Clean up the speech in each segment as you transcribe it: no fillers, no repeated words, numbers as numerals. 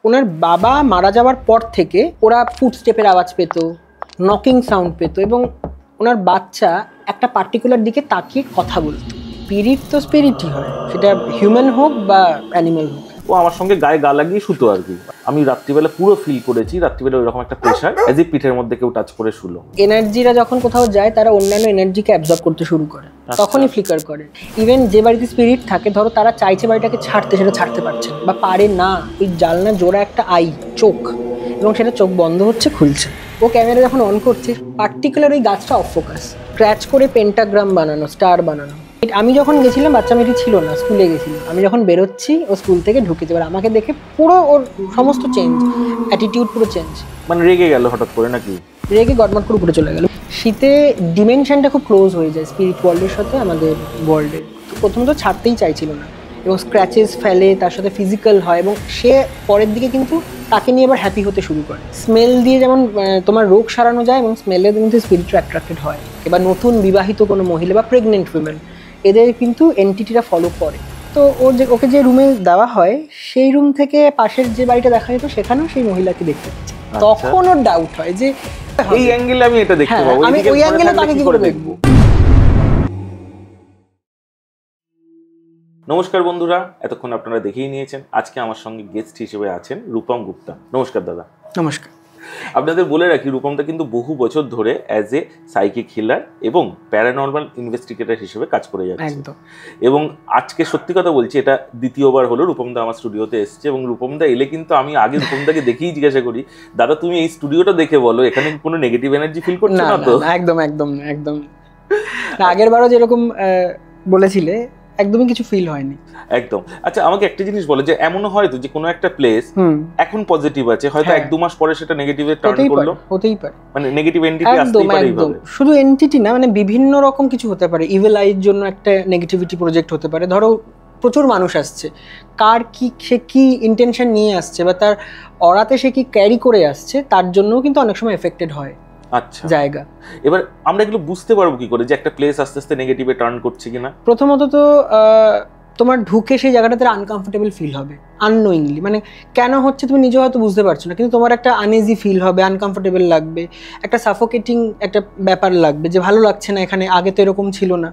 ওনার বাবা মারা যাওয়ার পর থেকে ওরা ফুটস্টেপের আওয়াজ পেত, নকিং সাউন্ড পেত, এবং ওনার বাচ্চা একটা পার্টিকুলার দিকে তাকিয়ে কথা বলতো। স্পিরিট তো স্পিরিটই হয়, সেটা হিউম্যান হোক বা অ্যানিমেল হোক। ও আমার সঙ্গে গায়ে গা লাগিয়ে শুতো আর কি। আমি রাত্রিবেলা পুরো ফিল করেছি, রাত্রিবেলা ওইরকম একটা প্রেশার, এজ ইফ পিঠের মধ্যে কেউ টাচ করে শুলো। এনার্জিরা যখন কোথাও যায় তারা অন্যান্য এনার্জিকে অ্যাবজর্ব করতে শুরু করে, তখনই ফ্লিকার করে। ইভেন যে বাড়িতে স্পিরিট থাকে, ধরো তারা চাইছে বাড়িটাকে ছাড়তে, সেটা ছাড়তে পারছে না বা পারে না। ওই জানলা জোড়া একটা আই, চোখ, এবং সেটা চোখ বন্ধ হচ্ছে, খুলছে। ও ক্যামেরা যখন অন করছে, পার্টিকুলার ওই গাছটা অফ ফোকাস, স্ক্র্যাচ করে পেন্টাগ্রাম বানানো, স্টার বানানো। আমি যখন গেছিলাম, বাচ্চা মেয়েটি ছিল না, স্কুলে গেছিলাম। আমি যখন বেরোচ্ছি, ও স্কুল থেকে ঢুকেছে, এবার আমাকে দেখে পুরো ওর সমস্ত চেঞ্জ, অ্যাটিটিউড পুরো চেঞ্জ। মানে রেগে গেল হঠাৎ করে নাকি? রেগে গটমট করে উপরে চলে গেল। শীতে ডিমেনশনটা খুব ক্লোজ হয়ে যায় স্পিরিট ওয়ার্ল্ডের সাথে আমাদের ওয়ার্ল্ডের। প্রথমত ছাড়তেই চাইছিল না, এবং স্ক্র্যাচেস ফেলে, তার সাথে ফিজিক্যাল হয়, এবং সে পরের দিকে কিন্তু তাকে নিয়ে আবার হ্যাপি হতে শুরু করে। স্মেল দিয়ে যেমন তোমার রোগ সারানো যায়, এবং স্মেলের কিন্তু স্পিরিটটা অ্যাট্রাক্টেড হয়। এবার নতুন বিবাহিত কোনো মহিলা বা প্রেগনেন্ট উইমেন, এদের কিন্তু এন্টিটিটা ফলো করে। তো ওকে যে রুমে দেওয়া হয়, সেই রুম থেকে পাশের যে বাড়িটা দেখা যেত, সেখানেও সেই মহিলাকে দেখতে পাচ্ছে। তখন ওর ডাউট হয় যে এই অ্যাঙ্গেলে আমি এটা দেখতে পাবো, আমি ওই অ্যাঙ্গেলে তাকে কি করে দেখবো। নমস্কার বন্ধুরা, এতক্ষণ আপনারা দেখেই নিয়েছেন। আজকে আমার সঙ্গে গেস্ট হিসেবে আছেন রূপম গুপ্তা। নমস্কার দাদা। নমস্কার। আপনাদের বলে রাখি, রূপমদা কিন্তু বহু বছর ধরে অ্যাজ এ সাইকিক হিলার এবং প্যারানর্মাল ইনভেস্টিগেটর হিসেবে কাজ করে যাচ্ছে। এবং আজকে সত্যি কথা বলছি, এটা দ্বিতীয়বার হলো রূপমদা আমার স্টুডিওতে এসছে। এবং রূপমদা এলে কিন্তু আমি আগে রূপমদাকে দেখেই জিজ্ঞাসা করি, দাদা তুমি এই স্টুডিওটা দেখে বলো, এখানে কোনো নেগেটিভ এনার্জি ফিল করছো না তো? একদম একদম একদম। আগের বারও যেরকম বলেছিলে, একদমই কিছু ফিল হয়নি একদম। আচ্ছা, আমাকে একটা জিনিস বলো, যে এমনও হয় তো যে কোনো একটা প্লেস এখন পজিটিভ আছে, হয়তো 1-2 মাস পরে সেটা নেগেটিভে টার্ন করলো? হতেই পারে, মানে নেগেটিভ এন্টিটি আসতেই পারে এইভাবে। শুধু এন্টিটি না, মানে বিভিন্ন রকম কিছু হতে পারে। ইভিল আইয়ের জন্য একটা নেগেটিভিটি প্রজেক্ট হতে পারে। ধরো প্রচুর মানুষ আসছে, কার কি, সে কি ইন্টেনশন নিয়ে আসছে, বা তার অরাতে সে কি ক্যারি করে আসছে, তার জন্যও কিন্তু অনেক সময় এফেক্টেড হয় জায়গা। এবার আমরা এগুলো বুঝতে পারবো কি করে যে একটা প্লেস আস্তে আস্তে নেগেটিভে টার্ন করছে কিনা? প্রথমত তো তোমার ঢুকে সেই জায়গাটাতে আনকমফোর্টেবল ফিল হবে, আননোয়িংলি। মানে কেন হচ্ছে তুমি নিজে হয়তো বুঝতে পারছো না, কিন্তু তোমার একটা আনইজি ফিল হবে, আনকমফোর্টেবল লাগবে, একটা সাফোকেটিং একটা ব্যাপার লাগবে, যে ভালো লাগছে না এখানে, আগে তো এরকম ছিল না।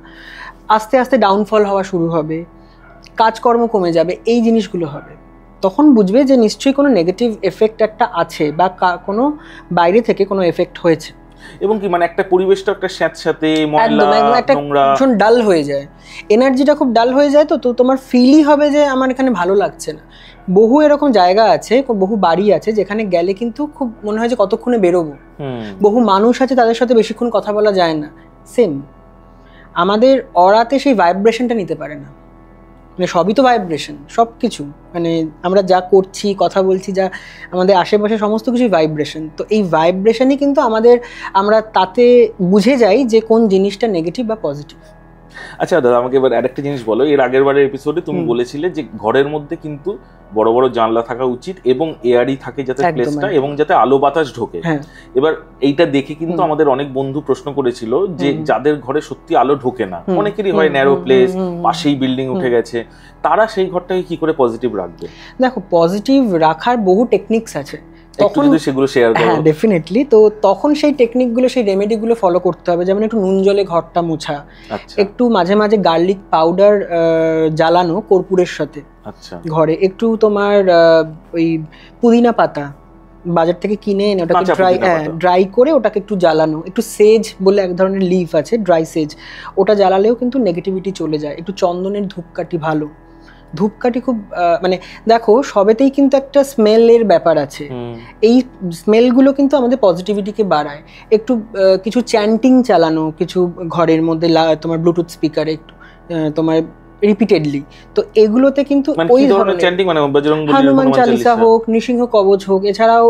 আস্তে আস্তে ডাউনফল হওয়া শুরু হবে, কাজকর্ম কমে যাবে, এই জিনিসগুলো হবে। তখন বুঝবে যে নিশ্চয়ই কোনো নেগেটিভ এফেক্ট একটা আছে, বা কোনো বাইরে থেকে কোনো এফেক্ট হয়েছে। এবং কি মানে একটা পরিবেশটা একটা স্যাঁতস্যাঁতে, ময়লা, নোংরা, ভীষণ ডাল হয়ে যায়, এনার্জিটা খুব ডাল হয়ে যায়। তো তোমার ফিলই হবে যে আমার এখানে ভালো লাগছে না। বহু এরকম জায়গা আছে, বহু বাড়ি আছে যেখানে গেলে কিন্তু খুব মনে হয় যে কতক্ষণে বেরোবো। বহু মানুষ আছে, তাদের সাথে বেশিক্ষণ কথা বলা যায় না। সেম আমাদের অরাতে সেই ভাইব্রেশনটা নিতে পারে না। মানে সবই তো ভাইব্রেশন, সব কিছু, মানে আমরা যা করছি, কথা বলছি, যা আমাদের আশেপাশে সমস্ত কিছুই ভাইব্রেশন। তো এই ভাইব্রেশনই কিন্তু আমরা তাতে বুঝে যাই যে কোন জিনিসটা নেগেটিভ বা পজিটিভ। আচ্ছা দাদা, আমাকে এবার আরেকটা জিনিস বলো। এর আগের বারের এপিসোডে তুমি বলেছিলে যে ঘরের মধ্যে কিন্তু বড় বড় জানলা থাকা উচিত, এবং এয়ারই থাকে যাতে প্লেসটা, এবং যাতে আলো বাতাস ঢোকে। এবার এইটা দেখে কিন্তু আমাদের অনেক বন্ধু প্রশ্ন করেছিল যে যাদের ঘরে সত্যি আলো ঢোকে না, অনেকেরই হয় ন্যারো প্লেস, পাশেই বিল্ডিং উঠে গেছে, তারা সেই ঘরটাকে কি করে পজিটিভ রাখবে? দেখো, পজিটিভ রাখার বহু টেকনিক্স আছে, তখন সেগুলো শেয়ার করো। হ্যাঁ, ডেফিনেটলি। তো তখন সেই টেকনিকগুলো, সেই রেমেডিগুলো ফলো করতে হবে। যেমন একটু নুন জলে ঘরটা মোছা, একটু মাঝে মাঝে গার্লিক পাউডার জ্বালানো কর্পূরের সাথে ঘরে, একটু তোমার ওই পুদিনা পাতা বাজার থেকে কিনে এনে ওটাকে ড্রাই করে ওটাকে একটু জ্বালানো, একটু সেজ বলে এক ধরনের লিফ আছে, ড্রাই সেজ, ওটা জ্বালালেও কিন্তু নেগেটিভিটি চলে যায়। একটু চন্দনের ধূপকাঠি, ভালো ধূপকাঠি খুব, মানে দেখো সবেতেই কিন্তু একটা স্মেলের ব্যাপার আছে। এই স্মেলগুলো কিন্তু আমাদের পজিটিভিটিকে বাড়ায়। একটু কিছু চ্যান্টিং চালানো কিছু ঘরের মধ্যে, তোমার ব্লুটুথ স্পিকারে একটু তোমার রিপিটেডলি, তো এগুলোতে কিন্তু ওই ধরনের চ্যান্টিং, মানে হনুমান চালিসা হোক, নৃসিংহ কবচ হোক, এছাড়াও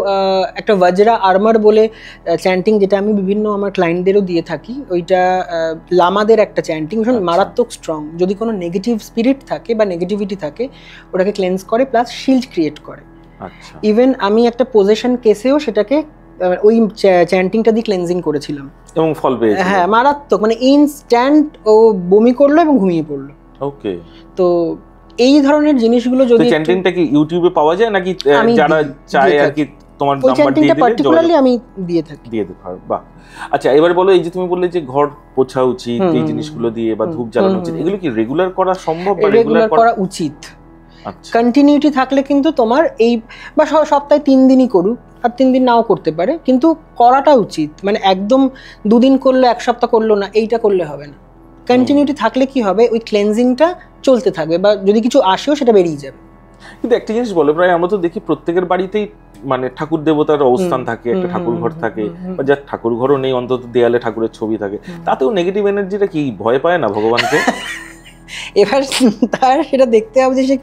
একটা বজ্রা আর্মার বলে চ্যান্টিং, যেটা আমি বিভিন্ন আমার ক্লায়েন্টদেরও দিয়ে থাকি। ওইটা লামাদের একটা চ্যান্টিং, ভীষণ মারাত্মক স্ট্রং। যদি কোনো নেগেটিভ স্পিরিট থাকে বা নেগেটিভিটি থাকে, ওটাকে ক্লেন্স করে, প্লাস শিল্ড ক্রিয়েট করে। ইভেন আমি একটা পজেশন কেসেও সেটাকে ওই চ্যান্টিংটা দিয়ে ক্লেন্সিং করেছিলাম, এবং ফল পেয়েছে। হ্যাঁ, মারাত্মক, মানে ইনস্ট্যান্ট ও বমি করলো এবং ঘুমিয়ে পড়লো। ওকে। তো এই ধরনের জিনিসগুলো যদি চ্যান্টিংটা কি ইউটিউবে পাওয়া যায় নাকি যারা চায় আর কি তোমার নাম্বার দিয়ে দিলে পার্টিকুলারলি আমি দিয়ে থাকি। বাহ। আচ্ছা এবার বলো, এই যে তুমি বললে যে ঘর পোছা উচিত, এই জিনিসগুলো দিয়ে বা ধূপ জ্বালানো উচিত, এগুলো কি রেগুলার করা সম্ভব বা রেগুলার করা উচিত? কন্টিনিউটি থাকলে কিন্তু তোমার এই বা সপ্তাহে 3 দিনই করুক, আর 3 দিন নাও করতে পারে, কিন্তু করাটা উচিত। মানে একদম 2 দিন করলো 1 সপ্তাহ করলো না, এইটা করলে হবে না। কন্টিনিউটি থাকলে কি হবে, ওই ক্লেনজিংটা চলতে থাকবে, বা যদি কিছু আসেও সেটা বেরিয়ে যাবে। কিন্তু একটা জিনিস বলো, প্রায় আমরা তো দেখি প্রত্যেকের বাড়িতেই মানে ঠাকুর দেবতার অবস্থান থাকে, একটা ঠাকুর ঘর থাকে, বা যার ঠাকুর ঘরও নেই অন্তত দেয়ালে ঠাকুরের ছবি থাকে, তাতেও নেগেটিভ এনার্জিটা কি ভয় পায় না ভগবানকে? এবার তার সেটা দেখতে হবে যে সে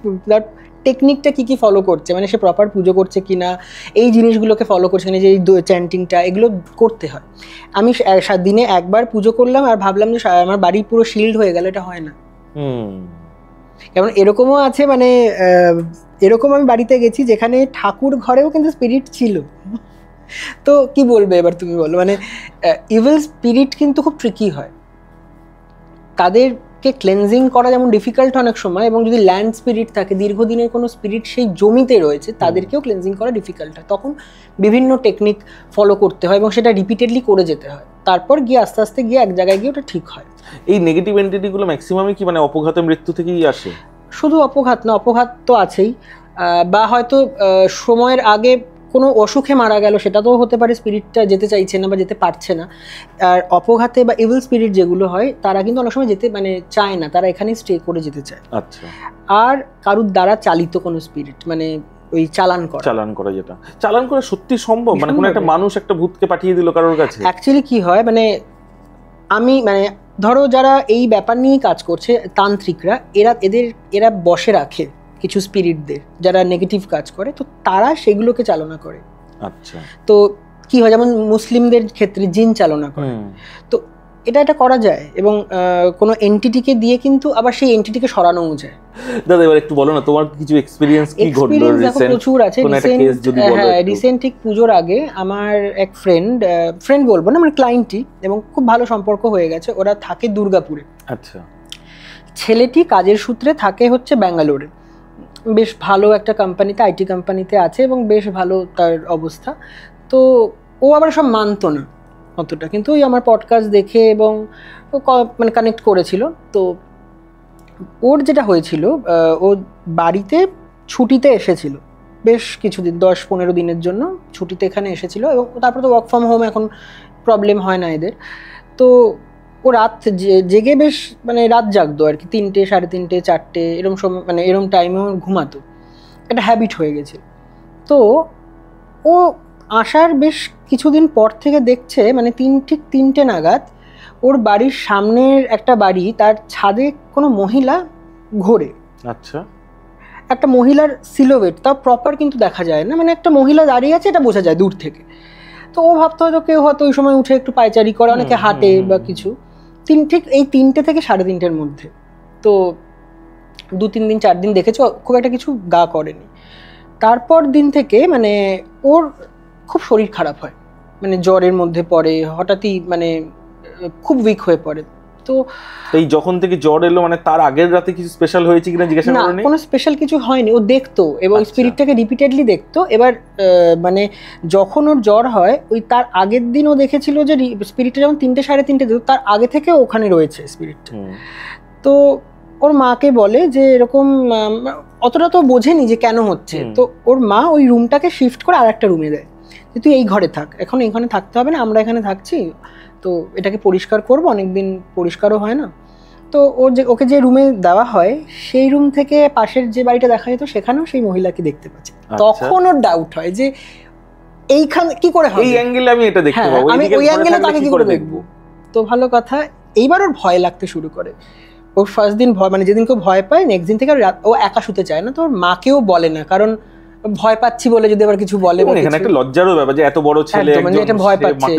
টেকনিকটা কি কি ফলো করছে, মানে সে প্রপার পুজো করছে কিনা, এই জিনিসগুলোকে ফলো করছে কিনা, যে এই চ্যান্টিংটা এগুলো করতে হয়। আমি দিনে একবার পুজো করলাম আর ভাবলাম যে আমার বাড়ি পুরো শিল্ড হয়ে গেল, এটা হয় না। কারণ এরকমও আছে, মানে এরকম আমি বাড়িতে গেছি যেখানে ঠাকুর ঘরেও কিন্তু স্পিরিট ছিল। তো কি বলবে এবার তুমি বলো, মানে ইভিল স্পিরিট কিন্তু খুব ট্রিকি হয়, তাদেরকে ক্লেনজিং করা যেমন ডিফিকাল্ট অনেক সময়, এবং যদি ল্যান্ড স্পিরিট থাকে, দীর্ঘদিনের কোনো স্পিরিট সেই জমিতে রয়েছে, তাদেরকেও ক্লেনজিং করা ডিফিকাল্ট হয়। তখন বিভিন্ন টেকনিক ফলো করতে হয় এবং সেটা রিপিটেডলি করে যেতে হয়, তারপর গিয়ে আস্তে আস্তে গিয়ে এক জায়গায় গিয়ে ওটা ঠিক হয়। এই নেগেটিভ এন্টিটিগুলো ম্যাক্সিমামই কি মানে অপঘাতে মৃত্যু থেকেই আসে? শুধু অপঘাত না, অপঘাত তো আছেই, বা হয়তো সময়ের আগে কোনো অসুখে মারা গেল, সেটাতেও হতে পারে, স্পিরিটটা যেতে চাইছে না বা যেতে পারছে না। আর অপঘাতে বা ইভিল স্পিরিট যেগুলো হয়, তারা কিন্তু অনেক সময় যেতে মানে চায় না, তারা এখানে স্টে করে যেতে চায়। আচ্ছা। আর কারুর দ্বারা চালিত কোনো স্পিরিট, মানে ওই চালান করা, যেটা চালান করা সত্যি সম্ভব? মানে কোনো একটা মানুষ একটা ভূতকে পাঠিয়ে দিল কারোর কাছে? অ্যাকচুয়ালি কি হয়, মানে আমি মানে ধরো যারা এই ব্যাপার নিয়ে কাজ করছে, তান্ত্রিকরা, এরা বসে রাখে কিছু স্পিরিটদের যারা নেগেটিভ কাজ করে, তো তারা সেগুলোকে চালনা করে। আচ্ছা। তো কি হয়, যেমন মুসলিমদের ক্ষেত্রে জিন চালনা করে, তো এটা করা যায়, এবং কোনো এন্টিটিকে দিয়ে কিন্তু আবার সেই এন্টিটিকে সরানোও যায়। দাদা এবার একটু বলো না, তোমার কিছু এক্সপেরিয়েন্স কি ঘটলো রিসেন্ট? প্রচুর আছে। রিসেন্ট ঠিক পুজোর আগে আমার এক ফ্রেন্ড বলবো না, মানে ক্লায়েন্টই, এবং খুব ভালো সম্পর্ক হয়ে গেছে। ওরা থাকে দুর্গাপুরে। আচ্ছা। ছেলেটি কাজের সূত্রে থাকে হচ্ছে ব্যাঙ্গালোরে, বেশ ভালো একটা কোম্পানিতে, আইটি কোম্পানিতে আছে, এবং বেশ ভালো তার অবস্থা। তো ও আবার সব মানতো না অতটা, কিন্তু ওই আমার পডকাস্ট দেখে এবং মানে কানেক্ট করেছিল। তো ওর যেটা হয়েছিল, ও বাড়িতে ছুটিতে এসেছিল বেশ কিছুদিন, 10-15 দিনের জন্য ছুটিতে এখানে এসেছিল, এবং তারপর তো ওয়ার্ক ফ্রম হোম, এখন প্রবলেম হয় না এদের। তো ও রাত জেগে বেশ মানে রাত জাগতো আর কি, 3টে, 3:30, 4টে এরম সময়, মানে এরম টাইমেও ঘুমাতো, একটা হ্যাবিট হয়ে গেছে। তো ও আসার বেশ কিছুদিন পর থেকে দেখছে, মানে ঠিক 3টে নাগাদ ওর বাড়ির সামনের একটা বাড়ি, তার ছাদে কোনো মহিলা ঘোরে। আচ্ছা। একটা মহিলার সিলোভেট, তা প্রপার কিন্তু দেখা যায় না, মানে একটা মহিলা দাঁড়িয়ে আছে, এটা বোঝা যায় দূর থেকে। তো ও ভাবতো হয়তো কেউ হয়তো ওই সময় উঠে একটু পায়চারি করে, অনেকে হাঁটে বা কিছু। ঠিক এই 3টে থেকে 3:30-এর মধ্যে। তো 2-3 দিন 4 দিন দেখেছো, খুব একটা কিছু গা করেনি। তারপর দিন থেকে মানে ওর খুব শরীর খারাপ হয়, মানে জ্বরের মধ্যে পড়ে, হঠাৎই মানে খুব উইক হয়ে পড়ে। তো এই যখন থেকে জ্বর এলো, মানে তার আগের রাতে কিছু স্পেশাল হয়েছে কিনা জিজ্ঞাসা করনি? না, কোনো স্পেশাল কিছু হয়নি, ও দেখতো এবং স্পিরিটটাকে রিপিটেডলি দেখতো। এবার মানে যখন ওর জ্বর হয়, ওই তার আগের দিন ও দেখেছিল যে স্পিরিটটা যেমন 3টে 3:30 দিত, তার আগে থেকে ওখানে রয়েছে স্পিরিটটা। তো ওর মাকে বলে যে এরকম, অতটা তো বোঝেনি যে কেন হচ্ছে। তো ওর মা ওই রুমটাকে শিফট করে আর একটা রুমে দেয়, যে তুই এই ঘরে থাক, এখন এইখানে থাকতে হবে না, আমরা এখানে থাকছি, তো এটাকে পরিষ্কার করবো, অনেকদিন পরিষ্কারও হয় না। তো ওকে যে রুমে দেওয়া হয়, সেই রুম থেকে পাশের যে বাড়িটা দেখা যেত, সেখানেও সেই মহিলাকে দেখতে পাচ্ছে। তখন ওর ডাউট হয় যে এইখানে কি করে হবে, এই অ্যাঙ্গেলে আমি এটা দেখতে পাবো, আমি ওই অ্যাঙ্গেলে তাকে কি করে দেখবো। তো ভালো কথা, এইবার ওর ভয় লাগতে শুরু করে। ওর ফার্স্ট দিন ভয়, মানে যেদিন কেউ ভয় পায়, নেক্সট দিন থেকে ও একা শুতে চায় না। তো ওর মাকেও বলে না, কারণ ভয় পাচ্ছি বলে যদি আবার কিছু বলে, এখানে একটা লজ্জারও ব্যাপার যে এত বড় ছেলে মানে এটা ভয় পাচ্ছে,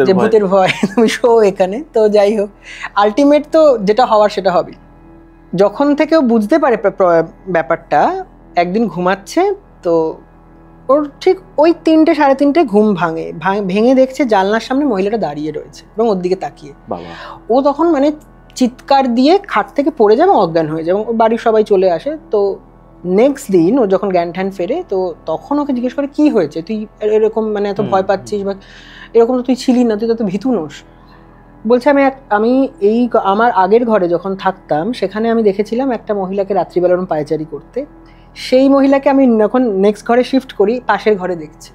যে ভূতের ভয়, তুমি শো এখানে। তো যাই হোক, আলটিমেট তো যেটা হওয়ার সেটা হবে। যখন থেকে ও বুঝতে পারে ব্যাপারটা, একদিন ঘুমাচ্ছে, তো ওর ঠিক ওই 3টে 3:30 ঘুম ভেঙে দেখছে জানলার সামনে মহিলাটা দাঁড়িয়ে রয়েছে এবং ওর দিকে তাকিয়ে। ও তখন মানে চিৎকার দিয়ে খাট থেকে পড়ে যাবে, অজ্ঞান হয়ে যায় এবং বাড়ির সবাই চলে আসে। তো নেক্সট দিন ও যখন জ্ঞান ঠ্যান ফেরে, তো তখন ওকে জিজ্ঞেস করে কি হয়েছে, তুই এরকম মানে এত ভয় পাচ্ছিস বা এরকম তো তুই ছিলি না, তুই তো ভীতু নোস। বলছে আমি এই আমার আগের ঘরে যখন থাকতাম সেখানে আমি দেখেছিলাম একটা মহিলাকে রাত্রিবেলা ওরকম পায়চারি করতে। সেই মহিলাকে আমি যখন নেক্সট ঘরে শিফট করি পাশের ঘরে দেখছি।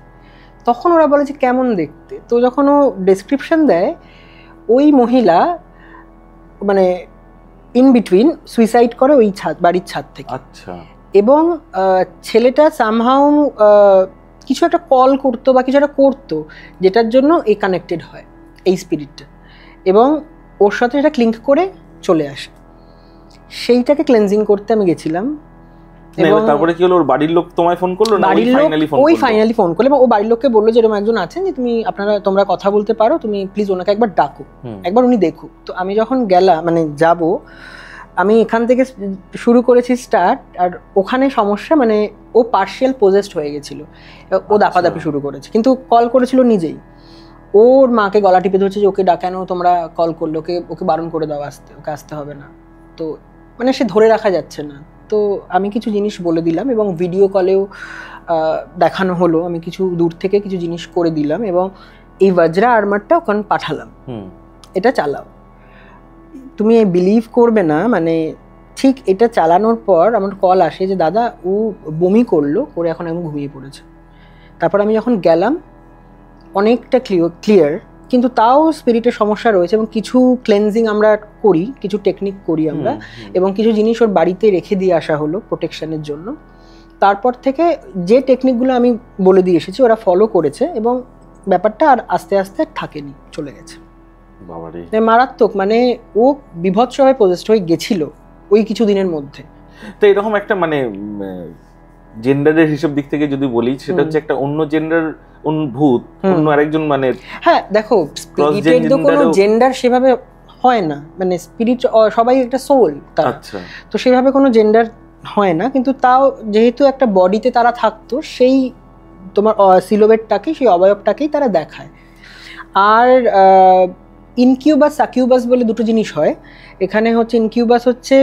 তখন ওরা বলে যে কেমন দেখতে। তো যখন ও ডেসক্রিপশন দেয়, ওই মহিলা মানে ইন বিটুইন সুইসাইড করে ওই বাড়ির ছাদ থেকে। আচ্ছা। এবং ছেলেটা সামহাউ কিছু একটা কল করতো বা কিছু একটা করতো যেটার জন্য এই কানেক্টেড হয় এই স্পিরিটটা, এবং ওর সাথে এটা ক্লিঙ্ক করে চলে আসে। সেইটাকে ক্লেনজিং করতে আমি গেছিলাম। এবং তারপরে কি হলো, ওর বাড়ির লোক তোমায় ফোন করলো না? ওই ফাইনালি ফোন করলো এবং ও বাড়ির লোককে বললো যে এরকম একজন আছেন, যে তোমরা কথা বলতে পারো, তুমি প্লিজ ওনাকে একবার ডাকো, একবার উনি দেখুক। তো আমি যখন গেলাম মানে যাব, আমি এখান থেকে শুরু করেছি স্টার্ট। আর ওখানে সমস্যা মানে ও পার্শিয়াল পজেসড হয়ে গেছিল, ও দাপাদাপি শুরু করেছে, কিন্তু কল করেছিল নিজেই। ওর মাকে গলা টিপে ধরছে যে ওকে ডাকানো, তোমরা কল করলো, ওকে বারণ করে দাও আসতে, ওকে আসতে হবে না। তো মানে সে ধরে রাখা যাচ্ছে না। তো আমি কিছু জিনিস বলে দিলাম এবং ভিডিও কলেও দেখানো হলো, আমি কিছু দূর থেকে কিছু জিনিস করে দিলাম এবং এই বজ্রা আর্মারটা ওখানে পাঠালাম, এটা চালাও। তুমি বিলিভ করবে না, মানে ঠিক এটা চালানোর পর আমার কল আসে যে দাদা ও বমি করলো, করে এখন ঘুমিয়ে পড়েছে। তারপর আমি যখন গেলাম অনেকটা ক্লিয়ার, কিন্তু তাও স্পিরিটের সমস্যা রয়েছে এবং কিছু ক্লেনজিং আমরা করি, কিছু টেকনিক করি আমরা, এবং কিছু জিনিস ওর বাড়িতে রেখে দিয়ে আসা হলো প্রোটেকশনের জন্য। তারপর থেকে যে টেকনিকগুলো আমি বলে দিয়ে এসেছি ওরা ফলো করেছে এবং ব্যাপারটা আর আস্তে আস্তে থাকেনি, চলে গেছে। মারাত্মক, মানে ও বিভৎসভাবে পজেসড হয়ে গেছিল ওই কিছু দিনের মধ্যে। তো এরকম একটা মানে জেন্ডারের হিসাব দিক থেকে যদি বলি, সেটা হচ্ছে একটা অন্য জেন্ডার ভূত অন্য আরেকজন মানে। হ্যাঁ দেখো, স্পিরিটের তো কোনো জেন্ডার সেভাবে হয় না, মানে স্পিরিট সবাই একটা সোল তারা, তো সেভাবে কোনো জেন্ডার হয় না। কিন্তু তাও যেহেতু একটা বডিতে তারা থাকতো, সেই তোমার সিলোবেটটাকে, সেই অবয়বটাকেই তারা দেখায়। আর ইনকিউবাস সাকিউবাস বলে দুটো জিনিস হয় এখানে। হচ্ছে ইনকিউবাস হচ্ছে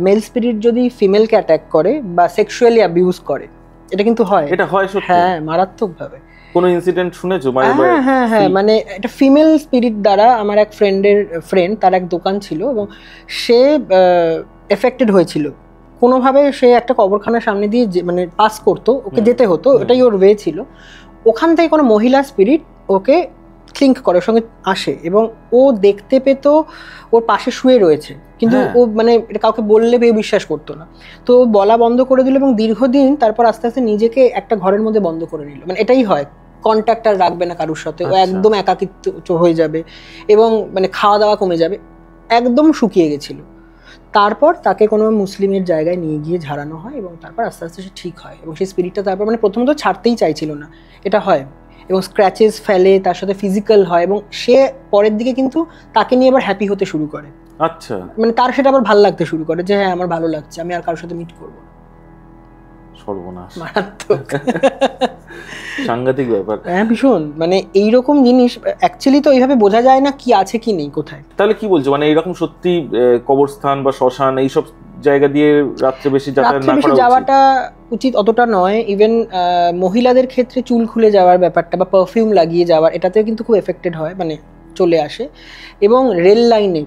মেল স্পিরিট যদি ফিমেলকে অ্যাটাক করে বা সেক্সুয়ালি অ্যাবিউজ করে, এটা কিন্তু হয়। এটা হয় সত্যি? হ্যাঁ, মারাত্মকভাবে। কোনো ইনসিডেন্ট শুনেছো? হ্যাঁ, মানে একটা ফিমেল স্পিরিট দ্বারা, আমার এক ফ্রেন্ড তার এক দোকান ছিল এবং সে এফেক্টেড হয়েছিল কোনোভাবে। সে একটা কবরখানার সামনে দিয়ে মানে পাস করতো, ওকে যেতে হতো, এটাই ওর ওয়ে ছিল। ওখান থেকে কোনো মহিলা স্পিরিট ওকে ক্লিঙ্ক করে, সঙ্গে আসে এবং ও দেখতে পেত ওর পাশে শুয়ে রয়েছে, কিন্তু ও মানে এটা কাউকে বললে বিশ্বাস করতো না। তো বলা বন্ধ করে দিল এবং দীর্ঘদিন তারপর আস্তে আস্তে নিজেকে একটা ঘরের মধ্যে বন্ধ করে নিল। মানে এটাই হয়, কন্ট্যাক্ট আর রাখবে না কারোর সাথে, ও একদম একাকিত্ব হয়ে যাবে এবং মানে খাওয়া দাওয়া কমে যাবে, একদম শুকিয়ে গেছিল। তারপর তাকে কোনো মুসলিমের জায়গায় নিয়ে গিয়ে ঝাড়ানো হয় এবং তারপর আস্তে আস্তে সে ঠিক হয়। এবং সেই স্পিরিটটা তারপর মানে প্রথমত ছাড়তেই চাইছিল না, এটা হয়, এবং স্ক্র্যাচেস ফেলে, তার সাথে ফিজিক্যাল হয় এবং সে পরের দিকে কিন্তু তাকে নিয়ে আবার হ্যাপি হতে শুরু করে। আচ্ছা, মানে তার সেটা আবার ভালো লাগতে শুরু করে যে হ্যাঁ আমার ভালো লাগছে, আমি আর কারোর সাথে মিট করবো না। সর্বনাশ, মারাত্মক, সাংঘাতিক ব্যাপার। হ্যাঁ ভীষণ, মানে এইরকম জিনিস অ্যাকচুয়ালি তো এইভাবে বোঝা যায় না কি আছে কি নেই কোথায়। তাহলে কি বলছো, মানে এইরকম সত্যি কবরস্থান বা শ্মশান এইসব জায়গা দিয়ে রাত্রে বেশি যাওয়াটা উচিত অতটা নয়। ইভেন মহিলাদের ক্ষেত্রে চুল খুলে যাওয়ার ব্যাপারটা বা পারফিউম লাগিয়ে যাওয়ার, এটাতে কিন্তু খুব এফেক্টেড হয়, মানে চলে আসে। এবং রেল লাইনে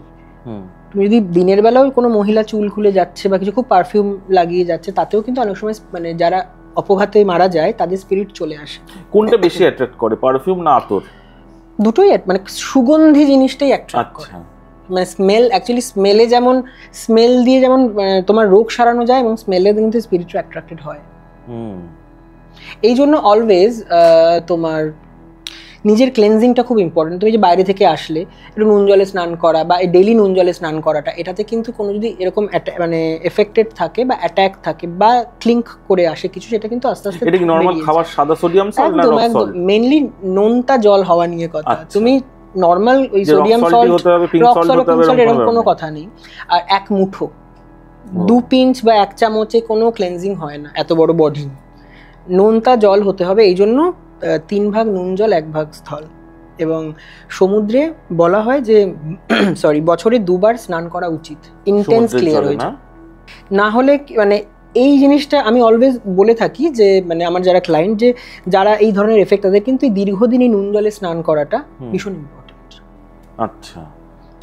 তুমি যদি দিনের বেলাও কোনো মহিলা চুল খুলে যাচ্ছে বা কিছু খুব পারফিউম লাগিয়ে যাচ্ছে, তাতেও কিন্তু অনেক সময় মানে যারা অপঘাতে মারা যায় তাদের স্পিরিট চলে আসে। কোনটা বেশি অ্যাট্রাক্ট করে, পারফিউম না আতর? দুটোই, মানে সুগন্ধি জিনিসটাই অ্যাট্রাক্ট করে। মানে স্মেল, অ্যাকচুয়ালি স্মেলে যেমন স্মেল দিয়ে যেমন তোমার রোগ সারানো যায়, এবং স্মেলে কিন্তু স্পিরিট অ্যাট্রাক্টেড হয়। এই জন্য অলওয়েজ তোমার নিজের ক্লেনজিংটা খুব ইম্পর্টেন্ট। তুমি যে বাইরে থেকে আসলে একটু নুন জলে স্নান করা বা ডেইলি নুন জলে স্নান করাটা, এটাতে কিন্তু কোনো যদি এরকম মানে এফেক্টেড থাকে বা অ্যাটাক থাকে বা ক্লিঙ্ক করে আসে কিছু, সেটা কিন্তু আস্তে আস্তে। এটা কি নরমাল খাবার সাদা সোডিয়াম সল্ট না রক সল্ট? মেইনলি নোনতা জল হওয়া নিয়ে কথা। তুমি নরমাল ওই সোডিয়াম সল্ট, রক সল্ট এরকম কোনো কথা নেই। আর এক মুঠো 2 পিঞ্চ বা 1 চামচে কোনো ক্লেনজিং হয় না, এত বড় বডি। নোনতা জল হতে হবে, এই জন্য 3 ভাগ নুন জল 1 ভাগ স্থল, এবং সমুদ্রে বলা হয় যে সরি বছরে 2 বার স্নান করা উচিত, ইন্টেন্স ক্লিয়ার হয়ে যায়। না হলে মানে এই জিনিসটা আমি অলওয়েজ বলে থাকি যে মানে আমার যারা ক্লায়েন্ট, যে যারা এই ধরনের এফেক্ট, তাদের কিন্তু দীর্ঘদিনই নুন জলে স্নান করাটা ভীষণ ইম্পর্টেন্ট। আচ্ছা,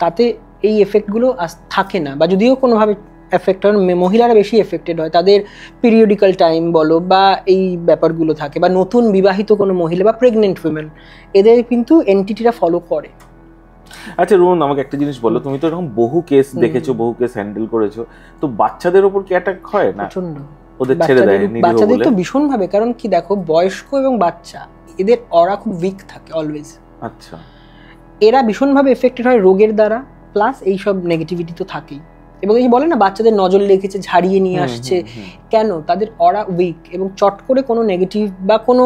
তাতে এই এফেক্টগুলো থাকে না, বা যদিও কোনোভাবে এফেক্ট হয়, মহিলারা বেশি এফেক্টেড হয়, তাদের পিরিয়ডিক্যাল টাইম বলো বা এই ব্যাপারগুলো থাকে, বা নতুন বিবাহিত কোনো মহিলা বা প্রেগনেন্ট উইমেন, এদের কিন্তু এনটিটিটা ফলো করে। আচ্ছা রুমন, আমাকে একটা জিনিস বলো, তুমি তো এরকম বহু কেস দেখেছো, বহু কেস হ্যান্ডেল করেছো, তো বাচ্চাদের উপর কি অ্যাটাক হয় না? প্রচন্ড, ওদের ছেড়ে দেয় নিরীহ বলে? বাচ্চাদের তো ভীষণ ভাবে, কারণ কি দেখো, বয়স্ক এবং বাচ্চা এদের অরা খুব উইক থাকে অলওয়েজ। আচ্ছা, এরা ভীষণভাবে এফেক্টেড হয় রোগের দ্বারা, প্লাস এইসব নেগেটিভিটি তো থাকেই। এবং এই বলে না, বাচ্চাদের নজর লেগেছে, ঝাড়িয়ে নিয়ে আসছে, কেন? তাদের অরা উইক, এবং চট করে কোনো নেগেটিভ বা কোনো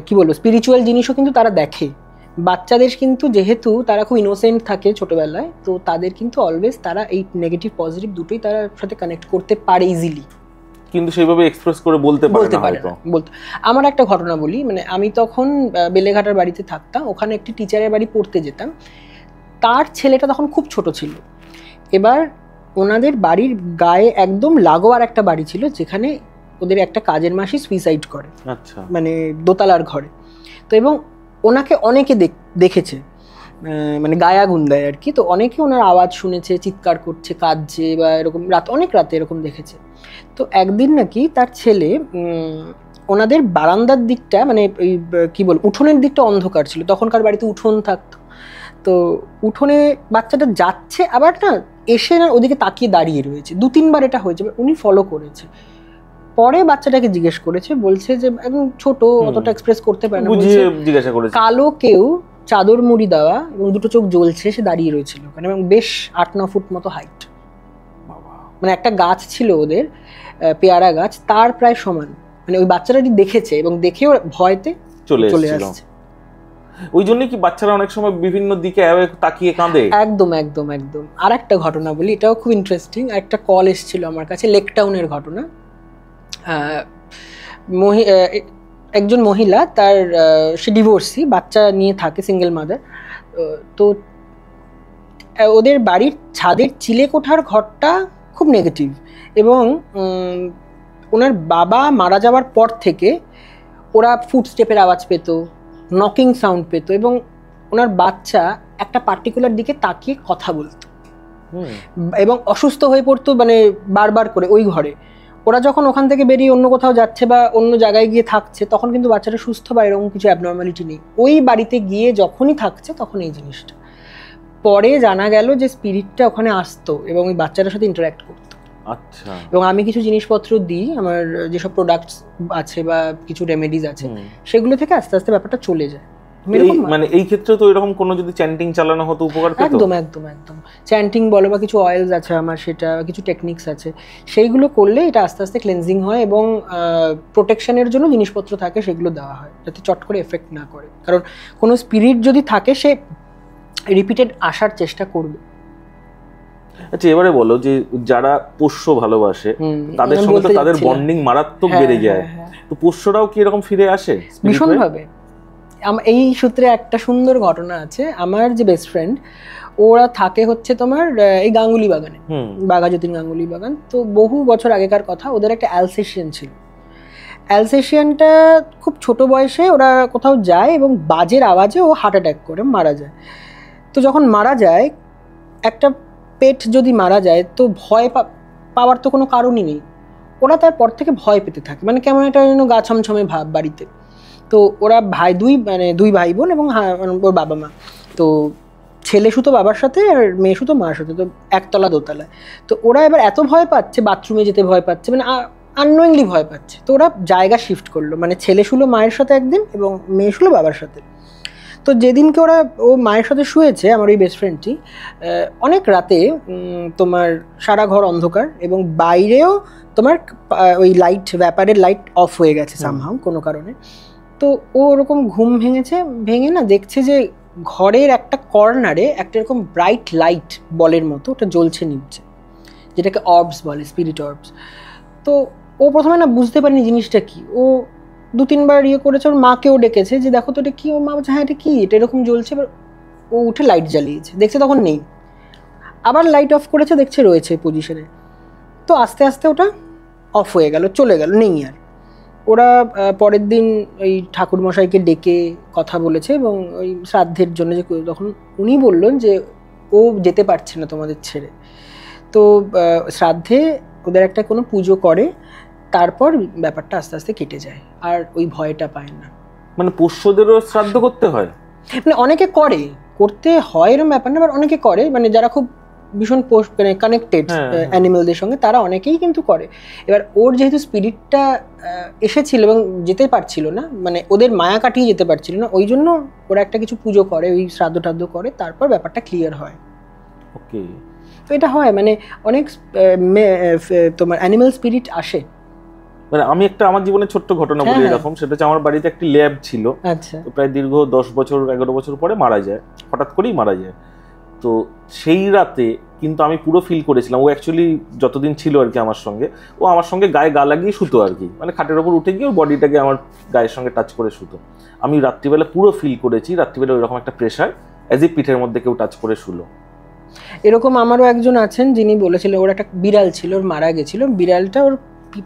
কি বলবো স্পিরিচুয়াল জিনিসও কিন্তু তারা দেখে। বাচ্চাদের কিন্তু যেহেতু তারা খুব ইনোসেন্ট থাকে ছোটবেলায়, তো তাদের কিন্তু অলওয়েজ তারা এই নেগেটিভ পজিটিভ দুটোই তার সাথে কানেক্ট করতে পারে ইজিলি, কিন্তু সেইভাবে এক্সপ্রেস করে বলতে পারে না। আমার একটা ঘটনা বলি, মানে আমি তখন বেলেঘাটার বাড়িতে থাকতাম, ওখানে একটি টিচারের বাড়ি পড়তে যেতাম। তার ছেলেটা তখন খুব ছোট ছিল। এবার ওনাদের বাড়ির গায়ে একদম লাগোয়ার একটা বাড়ি ছিল, যেখানে ওদের একটা কাজের মাসি সুইসাইড করে, আচ্ছা, মানে দোতলার ঘরে। তো এবং ওনাকে অনেকে দেখেছে, মানে গায়ে আগুন দেয় আর কি, তো অনেকে ওনার আওয়াজ শুনেছে, চিৎকার করছে, কাঁদছে, বা এরকম অনেক রাতে এরকম দেখেছে। তো একদিন নাকি তার ছেলে ওনাদের বারান্দার দিকটা, মানে ওই কি বল উঠোনের দিকটা অন্ধকার ছিল, তখনকার বাড়িতে উঠোন থাকতো, তো উঠোনে বাচ্চাটা যাচ্ছে, আবার না এসে না ওদিকে তাকিয়ে দাঁড়িয়ে রয়েছে। 2-3 বার এটা হয়েছে, উনি ফলো করেছে। পরে বাচ্চাটাকে জিজ্ঞেস করেছে, বলছে যে একদম ছোট, অতটা এক্সপ্রেস করতে পারে না, জিজ্ঞাসা করেছে, কালো কেউ চাদর মুড়ি দেওয়া এবং দুটো চোখ জ্বলছে, সে দাঁড়িয়ে রয়েছিল ওখানে, এবং বেশ 8-9 ফুট মতো হাইট। মানে একটা গাছ ছিল ওদের, পেয়ারা গাছ, তার প্রায় সমান। মানে ওই বাচ্চাটাটি দেখেছে, এবং দেখে ওর ভয়তে চলে আসছে। ওই জন্য কি বাচ্চারা অনেক সময় বিভিন্ন দিকে তাকিয়ে কাঁদে? একদম একদম একদম। আর একটা ঘটনা বলি, এটাও খুব ইন্টারেস্টিং। একটা কল এসেছিল আমার কাছে, লেকটাউনের ঘটনা। একজন মহিলা, তার সে ডিভোর্সি, বাচ্চা নিয়ে থাকে, সিঙ্গেল মাদার। তো ওদের বাড়ির ছাদের চিলে কোঠার ঘরটা খুব নেগেটিভ, এবং ওনার বাবা মারা যাওয়ার পর থেকে ওরা ফুটস্টেপের আওয়াজ পেত, নকিং সাউন্ড পেত, এবং ওনার বাচ্চা একটা পার্টিকুলার দিকে তাকিয়ে কথা বলতো এবং অসুস্থ হয়ে পড়তো, মানে বারবার করে ওই ঘরে। ওরা যখন ওখান থেকে বেরিয়ে অন্য কোথাও যাচ্ছে বা অন্য জায়গায় গিয়ে থাকছে, তখন কিন্তু বাচ্চাটা সুস্থ বা এরকম কিছু অ্যাবনর্মালিটি নেই। ওই বাড়িতে গিয়ে যখনই থাকছে তখন এই জিনিসটা। পরে জানা গেল যে স্পিরিটটা ওখানে আসতো এবং ওই বাচ্চাটার সাথে ইন্টারঅ্যাক্ট করতো। আচ্ছা। এবং আমি কিছু জিনিসপত্র দিই, আমার যেসব প্রোডাক্টস আছে বা কিছু রেমেডিজ আছে, সেগুলো থেকে আস্তে আস্তে ব্যাপারটা চলে যায়। মানে এই ক্ষেত্রে তো এরকম কোনো যদি চ্যান্টিং চালানো হতো উপকার পেত? একদম একদম একদম। চ্যান্টিং বলো বা কিছু অয়েলস আছে আমার, সেটা কিছু টেকনিক্স আছে, সেইগুলো করলে এটা আস্তে আস্তে ক্লেনজিং হয়, এবং প্রোটেকশনের জন্য জিনিসপত্র থাকে, সেগুলো দেওয়া হয় যাতে চট করে এফেক্ট না করে। কারণ কোনো স্পিরিট যদি থাকে, সে রিপিটেড আসার চেষ্টা করবে। আচ্ছা, এবারে বলো যে যারা পোষ্য ভালোবাসে তাদের সঙ্গে তো তাদের বন্ডিং মারাত্মক বেড়ে যায়, তো পোষ্যরাও কি এরকম ফিরে আসে? ভীষণভাবে। এই সূত্রে একটা সুন্দর ঘটনা আছে। আমার যে বেস্ট ফ্রেন্ড, ওরা থাকে হচ্ছে তোমার এই গাঙ্গুলি বাগানে, বাঘাযতীন গাঙ্গুলি বাগান। তো বহু বছর আগেকার কথা, ওদের একটা অ্যালসেশিয়ান ছিল। অ্যালসেশিয়ানটা খুব ছোট বয়সে ওরা কোথাও যায় এবং বাজের আওয়াজে ও হার্ট অ্যাটাক করে মারা যায়। তো যখন মারা যায়, একটা পেট যদি মারা যায় তো ভয় পাওয়ার তো কোনো কারণই নেই। ওরা তারপর থেকে ভয় পেতে থাকে, মানে কেমন একটা যেন গা ছমছমে ভাব বাড়িতে। তো ওরা দুই ভাই বোন এবং ওর বাবা মা। তো ছেলে শুতো বাবার সাথে আর মেয়ে শুতো মার সাথে, তো একতলা দোতলায়। তো ওরা এবার এত ভয় পাচ্ছে, বাথরুমে যেতে ভয় পাচ্ছে, মানে আননোয়িংলি ভয় পাচ্ছে। তো ওরা জায়গা শিফট করলো, মানে ছেলে শুলো মায়ের সাথে একদিন এবং মেয়ে শুলো বাবার সাথে। তো যেদিনকে ও মায়ের সাথে শুয়েছে, আমার ওই বেস্ট ফ্রেন্ডটি, অনেক রাতে তোমার সারা ঘর অন্ধকার এবং বাইরেও তোমার ওই ব্যাপারের লাইট অফ হয়ে গেছে সামহাউ কোনো কারণে। তো ও ওরকম ঘুম ভেঙে না দেখছে যে ঘরের একটা কর্নারে একটা এরকম ব্রাইট লাইট বলের মতো ওটা জ্বলছে নিচে, যেটাকে অর্বস বলে, স্পিরিট অর্বস। তো ও প্রথমে না বুঝতে পারেনি জিনিসটা কি। ও 2-3 বার ইয়ে করেছে, ওর মাকেও ডেকেছে যে দেখো তো এটা কি, ওর মা বলছে হ্যাঁ এটা কি, এটা এরকম জ্বলছে। এবার ও উঠে লাইট জ্বালিয়েছে, দেখছে তখন নেই, আবার লাইট অফ করেছে, দেখছে রয়েছে পজিশনে। তো আস্তে আস্তে ওটা অফ হয়ে গেল, চলে গেল, নেই আর। ওরা পরের দিন ওই ঠাকুরমশাইকে ডেকে কথা বলেছে এবং ওই শ্রাদ্ধের জন্য যে তখন উনি বললেন যে ও যেতে পারছে না তোমাদের ছেড়ে। তো শ্রাদ্ধে ওদের একটা কোনো পুজো করে, তারপর ব্যাপারটা আস্তে আস্তে কেটে যায়, আর ওই ভয়টা পায় না। মানে পোষ্যদেরও শ্রাদ্ধ করতে হয়? মানে অনেকে করে, করতে হয় এরকম ব্যাপার না, বাট অনেকে করে, মানে যারা খুব ভীষণ মানে কানেক্টেড অ্যানিমেলদের সঙ্গে, তারা অনেকেই কিন্তু করে। এবার ওর যেহেতু স্পিরিটটা এসেছিল এবং যেতে পারছিল না, মানে ওদের মায়া কাটিয়ে যেতে পারছিল না, ওই জন্য ওরা একটা কিছু পুজো করে, ওই শ্রাদ্ধ টাদ্ধ করে, তারপর ব্যাপারটা ক্লিয়ার হয়। ওকে, তো এটা হয়, মানে অনেক তোমার অ্যানিমেল স্পিরিট আসে। মানে আমি একটা আমার জীবনে ছোট্ট ঘটনা বলি এরকম, সেটা হচ্ছে আমার বাড়িতে একটি ল্যাব ছিল, আচ্ছা, প্রায় দীর্ঘ 10 বছর 11 বছর পরে মারা যায়, হঠাৎ করেই মারা যায়। তো সেই রাতে কিন্তু আমি পুরো ফিল করেছিলাম, ও অ্যাকচুয়ালি যতদিন ছিল আর কি আমার সঙ্গে, ও আমার সঙ্গে গায়ে গা লাগিয়ে শুতো আর কি, মানে খাটের ওপর উঠে গিয়ে ওর বডিটাকে আমার গায়ের সঙ্গে টাচ করে শুতো। আমি রাত্রিবেলা পুরো ফিল করেছি, রাত্রিবেলা ওইরকম একটা প্রেশার, অ্যাজ এ পিঠের মধ্যে কেউ টাচ করে শুলো। এরকম আমারও একজন আছেন যিনি বলেছিলেন ওর একটা বিড়াল ছিল, ওর মারা গেছিল, বিড়ালটা ওর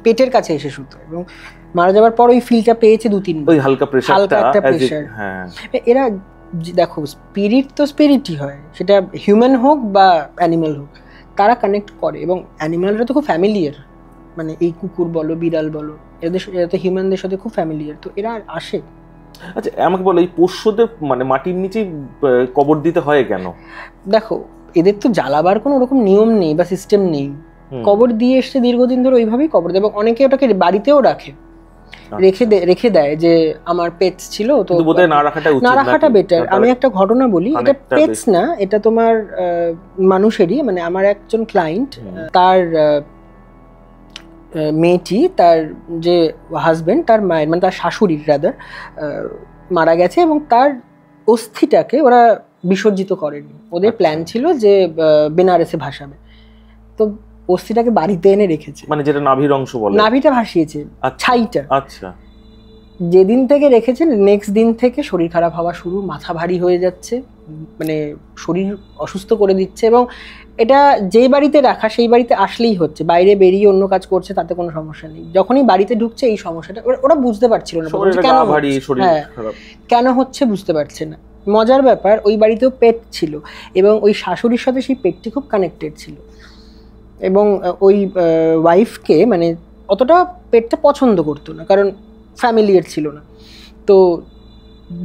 পেটের কাছে এসে শুতো এবং মারা যাওয়ার পর ওই ফিলটা পেয়েছে 2-3 বার, ওই হালকা প্রেশার, হালকা একটা প্রেশার। হ্যাঁ, এরা দেখো স্পিরিট তো স্পিরিটই হয়, সেটা হিউম্যান হোক বা অ্যানিমাল হোক, তারা কানেক্ট করে, এবং অ্যানিমালরা তো খুব ফ্যামিলিয়ার, মানে এই কুকুর বলো বিড়াল বলো, এরা তো হিউম্যানদের সাথে খুব ফ্যামিলিয়ার, তো এরা আসে। আচ্ছা আমাকে বলো, এই পোষ্যদের মানে মাটির নিচেই কবর দিতে হয় কেন? দেখো এদের তো জ্বালাবার কোনো ওরকম নিয়ম নেই বা সিস্টেম নেই, কবর দিয়ে এসে দীর্ঘদিন ধরে ওইভাবেই কবর দেয়, এবং অনেকে ওটাকে বাড়িতেও রাখে, রেখে দেয় যে আমার পেটস ছিল, তো না রাখাটা বেটার। আমি একটা ঘটনা বলি, এটা পেটস না, এটা তোমার মানুষেরই, মানে আমার একজন ক্লায়েন্ট, তার মেয়েটি, তার যে হাজবেন্ড, তার মায়ের মানে তার শাশুড়ির রাদার মারা গেছে, এবং তার অস্থিটাকে ওরা বিসর্জিত করেনি, ওদের প্ল্যান ছিল যে বেনারসে ভাসাবে, তো অস্থিটাকে বাড়িতে এনে রেখেছে, মানে যেটা নাভির অংশ বলে, নাভিটা ভাসিয়েছে, ছাইটা। আচ্ছা, যেদিন থেকে রেখেছেন নেক্সট দিন থেকে শরীর খারাপ হওয়া শুরু, মাথা ভারী হয়ে যাচ্ছে, মানে শরীর অসুস্থ করে দিচ্ছে, এবং এটা যেই বাড়িতে রাখা সেই বাড়িতে আসলেই হচ্ছে, বাইরে বেরিয়ে অন্য কাজ করছে তাতে কোনো সমস্যা নেই, যখনই বাড়িতে ঢুকছে এই সমস্যাটা, ওরা বুঝতে পারছিল না কেন হচ্ছে, বুঝতে পারছে না। মজার ব্যাপার, ওই বাড়িতেও পেট ছিল এবং ওই শাশুড়ির সাথে সেই পেটটি খুব কানেক্টেড ছিল, এবং ওই ওয়াইফকে মানে অতটা পেটটা পছন্দ করতো না, কারণ ফ্যামিলিয়ার ছিল না। তো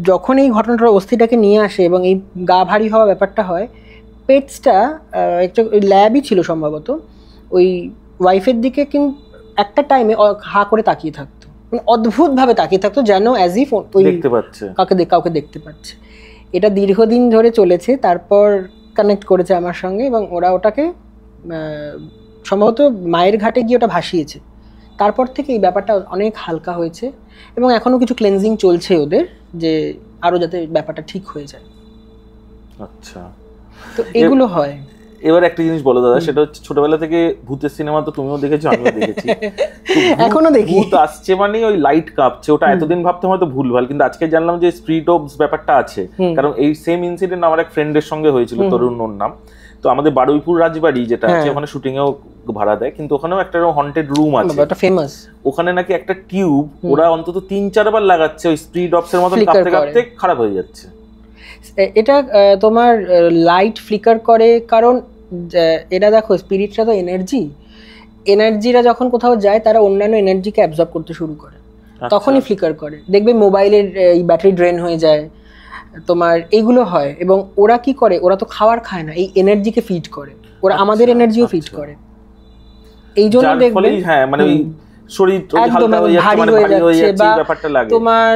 যখন এই ঘটনাটার অস্থিটাকে নিয়ে আসে এবং এই গা ভারী হওয়া ব্যাপারটা হয়, পেটসটা একটা ল্যাবই ছিল সম্ভবত, ওই ওয়াইফের দিকে কিন্তু একটা টাইমে হা করে তাকিয়ে থাকতো, মানে অদ্ভুতভাবে তাকিয়ে থাকতো, যেন অ্যাজ ইফ ওই কাউকে দেখতে পাচ্ছে। এটা দীর্ঘদিন ধরে চলেছে, তারপর কানেক্ট করেছে আমার সঙ্গে, এবং ওরা ওটাকে সম্ভবত মায়ের ঘাটে গিয়ে ওটা ভাসিয়েছে, তারপর থেকে এই ব্যাপারটা অনেক হালকা হয়েছে, এবং এখনো কিছু ক্লেনজিং চলছে ওদের, যে আরো যাতে ব্যাপারটা ঠিক হয়ে যায়। আচ্ছা, তো এগুলো হয়। এবার একটা জিনিস বলো দাদা, সেটা হচ্ছে ছোটবেলা থেকে ভূতের সিনেমা তো তুমিও দেখেছো, আমিও দেখেছি, এখনো দেখি, ভূত আসছে মানে ওই লাইট কাঁপছে, ওটা এতদিন ভাবতাম হয়তো ভুলভাল, কিন্তু আজকে জানলাম যে স্পিরিট অফ ব্যাপারটা আছে, কারণ এই সেম ইনসিডেন্ট আমার এক ফ্রেন্ডের সঙ্গে হয়েছিল, তরুণ ওর নাম। তো আমাদের বারুইপুর রাজবাড়ি যেটা আছে, ওখানে শুটিং এও ভাড়া দেয়, কিন্তু ওখানেও একটা হন্টেড রুম আছে, এটা ফেমাস। ওখানে নাকি একটা টিউব ওরা অন্তত 3-4 বার লাগাচ্ছে, ওই স্পিরিট অফস এর মতো কাঁপতে কাঁপতে খারাপ হয়ে যাচ্ছে। এটা তোমার লাইট ফ্লিকার করে, কারণ এটা দেখো স্পিরিটরা তো এনার্জিরা যখন কোথাও যায় তারা অন্যান্য এনার্জিকে অ্যাবজর্ব করতে শুরু করে, তখনই ফ্লিকার করে। দেখবে মোবাইলের এই ব্যাটারি ড্রেন হয়ে যায়, তোমার এইগুলো হয়, এবং ওরা কি করে, ওরা তো খাবার খায় না, এই এনার্জিকে ফিড করে, ওরা আমাদের এনার্জিও ফিড করে, এই জন্য দেখবে হ্যাঁ মানে ওই শরীর ভারী হয়ে যাচ্ছে, বা তোমার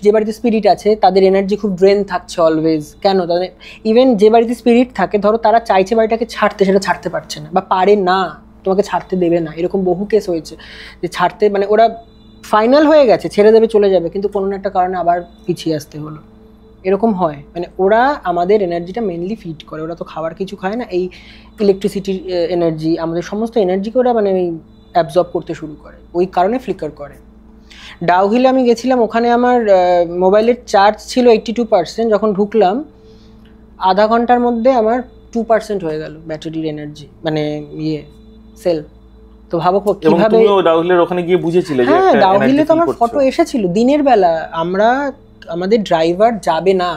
যে বাড়িতে স্পিরিট আছে তাদের এনার্জি খুব ড্রেন থাকছে অলওয়েজ। কেন? তাদের ইভেন যে বাড়িতে স্পিরিট থাকে, ধরো তারা চাইছে বাড়িটাকে ছাড়তে, সেটা ছাড়তে পারছে না, বা পারে না, তোমাকে ছাড়তে দেবে না, এরকম বহু কেস হয়েছে যে ছাড়তে মানে ওরা ফাইনাল হয়ে গেছে, ছেড়ে দেবে, চলে যাবে, কিন্তু কোনো একটা কারণে আবার পিছিয়ে আসতে হলো, এরকম হয়। মানে ওরা আমাদের এনার্জিটা মেনলি ফিড করে, ওরা তো খাবার কিছু খায় না, এই ইলেকট্রিসিটির এনার্জি, আমাদের সমস্ত এনার্জিকে ওরা মানে ওই অ্যাবজর্ব করতে শুরু করে, ওই কারণে ফ্লিকার করে। ডাউহিলে আমি গেছিলাম, ওখানে আমার মোবাইলের চার্জ ছিল 82%, যখন ঢুকলাম আধা ঘন্টার মধ্যে আমার 2% হয়ে গেল ব্যাটারির এনার্জি, মানে সেল। তো ভাবো কিভাবে। তুমিও ডাউহিলের ওখানে গিয়ে বুঝেছিলে যে হ্যাঁ, ডাউহিলে তো আমার ফটো এসেছিল দিনের বেলা। আমাদের ড্রাইভার যাবে না,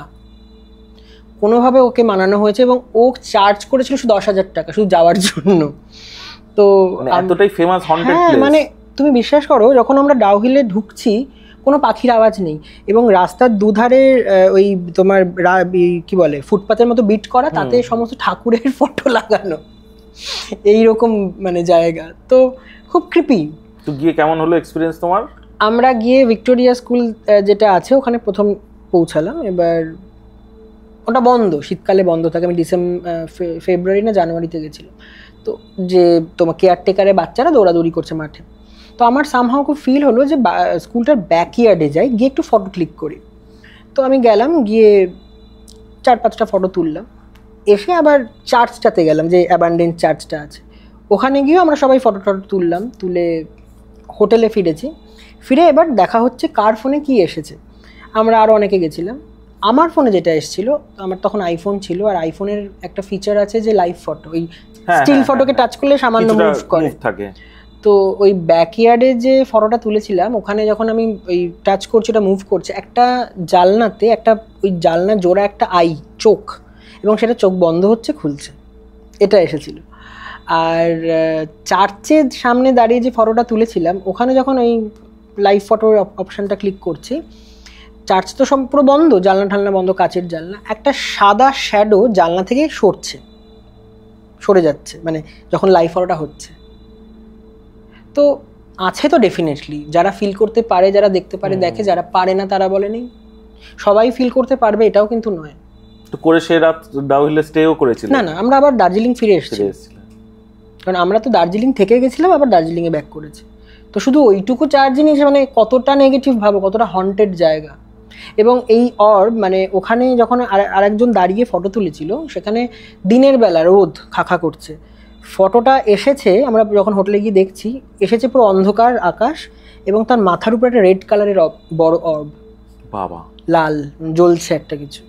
কোনোভাবে ওকে মানানো হয়েছে, এবং ও চার্জ করেছিল শুধু 10,000 টাকা শুধু যাওয়ার জন্য। তো এতটাই ফেমাস হন্টেড প্লেস। মানে তুমি বিশ্বাস করো, যখন আমরা ডাউহিলে ঢুকছি কোনো পাখির আওয়াজ নেই, এবং রাস্তার দুধারে ওই তোমার কি বলে ফুটপাতের মতো বিট করা, তাতে সমস্ত ঠাকুরের ফটো লাগানো, এইরকম মানে জায়গা। তো খুব ক্রিপি। তো গিয়ে কেমন হলো এক্সপিরিয়েন্স তোমার? আমরা গিয়ে ভিক্টোরিয়া স্কুল যেটা আছে ওখানে প্রথম পৌঁছালাম। এবার ওটা বন্ধ, শীতকালে বন্ধ থাকে। আমি ফেব্রুয়ারি না জানুয়ারিতে গেছিলাম। তো যে তোমার কেয়ারটেকারের বাচ্চারা দৌড়াদৌড়ি করছে মাঠে। তো আমার সামহাও খুব ফিল হলো যে স্কুলটার ব্যাকইয়ার্ডে যাই, গিয়ে একটু ফটো ক্লিক করি। তো আমি গেলাম, গিয়ে 4-5টা ফটো তুললাম। এসে আবার চার্চটাতে গেলাম, যে অ্যাবান্ডেন্ট চার্চটা আছে, ওখানে গিয়েও আমরা সবাই ফটো তুললাম। তুলে হোটেলে ফিরেছি। ফিরে এবার দেখা হচ্ছে কার ফোনে কি এসেছে। আমরা আরও অনেকে গেছিলাম। আমার ফোনে যেটা এসেছিল, আমার তখন আইফোন ছিল, আর আইফোনের একটা ফিচার আছে যে লাইভ ফটো, ওই স্টিল ফটোকে টাচ করলে সামান্য মুভ করে থাকে। তো ওই ব্যাকইয়ার্ডে যে ফটোটা তুলেছিলাম, ওখানে যখন আমি ওই টাচ করছি ওটা মুভ করছে, একটা জালনাতে একটা ওই জালনা জোড়া একটা চোখ, এবং সেটা চোখ বন্ধ হচ্ছে খুলছে, এটা এসেছিল। আর চার্চের সামনে দাঁড়িয়ে যে ফটোটা তুলেছিলাম, ওখানে যখন ওই লাইভ ফটোর অপশানটা ক্লিক করছি, চার্চ তো সব পুরো বন্ধ, জানলা ঠালনা বন্ধ, কাচের জানলা, একটা সাদা শ্যাডো জানলা থেকে সরে যাচ্ছে, মানে যখন লাইভ ফটোটা হচ্ছে। তো আছে তো ডেফিনেটলি, যারা ফিল করতে পারে, যারা দেখতে পারে দেখে, যারা পারে না তারা বলে নেই। সবাই ফিল করতে পারবে এটাও কিন্তু নয়। তো করে সে রাত ডাউহিলে স্টেও করেছিল? না, আমরা আবার দার্জিলিং ফিরে এসেছি, কারণ আমরা তো দার্জিলিং থেকে গেছিলাম, আবার দার্জিলিংয়ে ব্যাক করেছি। তো শুধু ওইটুকু চার্জ জিনিস, মানে কতটা নেগেটিভ ভাবো, কতটা হন্টেড জায়গা। এবং এই মানে ওখানে যখন আরেকজন দাঁড়িয়ে ফটো তুলেছিল, সেখানে দিনের বেলা রোদ খাখা করছে, ফটোটা এসেছে, আমরা যখন হোটেলে গিয়ে দেখছি, এসেছে পুরো অন্ধকার আকাশ, এবং তার মাথার উপর একটা রেড কালারের বড় অর্ব, বাবা, লাল জ্বলছে একটা কিছু।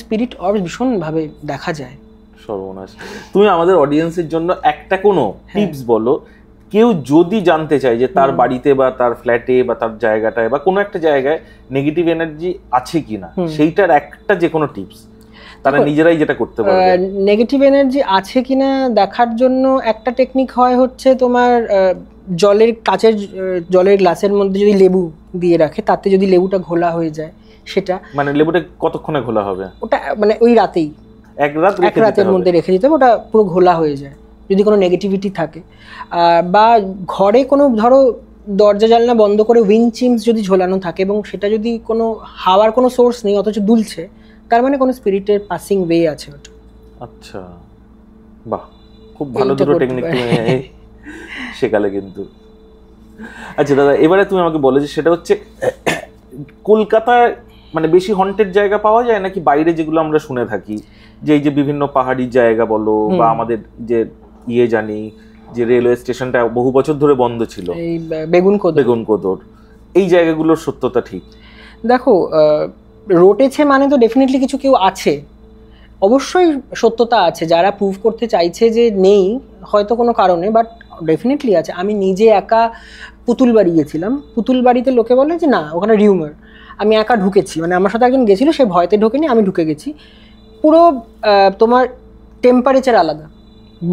স্পিরিট অর্ব ভীষণ ভাবে দেখা যায়। সর্বনাশ। তুমি আমাদের অডিয়েন্সের জন্য একটা কোনো টিপস বলো, কেউ যদি জানতে চায় যে তার বাড়িতে বা তার ফ্ল্যাটে বা তার জায়গাটায় বা কোনো একটা জায়গায় নেগেটিভ এনার্জি আছে কিনা, সেইটার একটা যে কোনো টিপস তারা নিজেরাই যেটা করতে পারবে। নেগেটিভ এনার্জি আছে কিনা দেখার জন্য একটা টেকনিক হচ্ছে তোমার কাচের জলের গ্লাসের মধ্যে যদি লেবু দিয়ে রাখে, তাতে যদি লেবুটা ঘোলা হয়ে যায়, সেটা মানে লেবুটা কতক্ষণে ঘোলা হবে? ওটা মানে ওই রাতেই, এক রাতের মধ্যে রেখে দিতে হবে, ওটা পুরো ঘোলা হয়ে যায় যদি কোনো নেগেটিভিটি থাকে। বা ঘরে কোনো ধরো দরজা জানলা বন্ধ করে উইন্ড চিমস যদি ঝোলানো থাকে, এবং সেটা যদি কোনো হাওয়ার কোনো সোর্স নেই অথচ দুলছে, তার মানে কোনো স্পিরিটের পাসিং ওয়ে আছে ওটা। আচ্ছা, বাহ, খুব ভালো দুটো টেকনিক তুমি শেখালে কিন্তু। আচ্ছা দাদা, এবারে তুমি আমাকে বলো যে সেটা হচ্ছে কলকাতায় মানে বেশি হন্টেড জায়গা পাওয়া যায় নাকি বাইরে যেগুলো আমরা শুনে থাকি, যে এই যে বিভিন্ন পাহাড়ি জায়গা বলো, বা আমাদের যে জানি যে রেলওয়ে স্টেশনটা বহু বছর ধরে বন্ধ ছিল, এই বেগুনকোদর, এই জায়গাগুলোর সত্যতা ঠিক? দেখো, রটেছে মানে তো ডেফিনেটলি কিছু কেউ আছে, অবশ্যই সত্যতা আছে। যারা প্রুভ করতে চাইছে যে নেই হয়তো কোনো কারণে, বাট ডেফিনেটলি আছে। আমি নিজে একা পুতুলবাড়ি গেছিলাম, পুতুলবাড়িতে লোকে বলে যে না ওখানে রিউমার, আমি একা ঢুকেছি, মানে আমার সাথে একজন গেছিলো, সে ভয়তে ঢোকেনি, আমি ঢুকে গেছি। পুরো তোমার টেম্পারেচার আলাদা,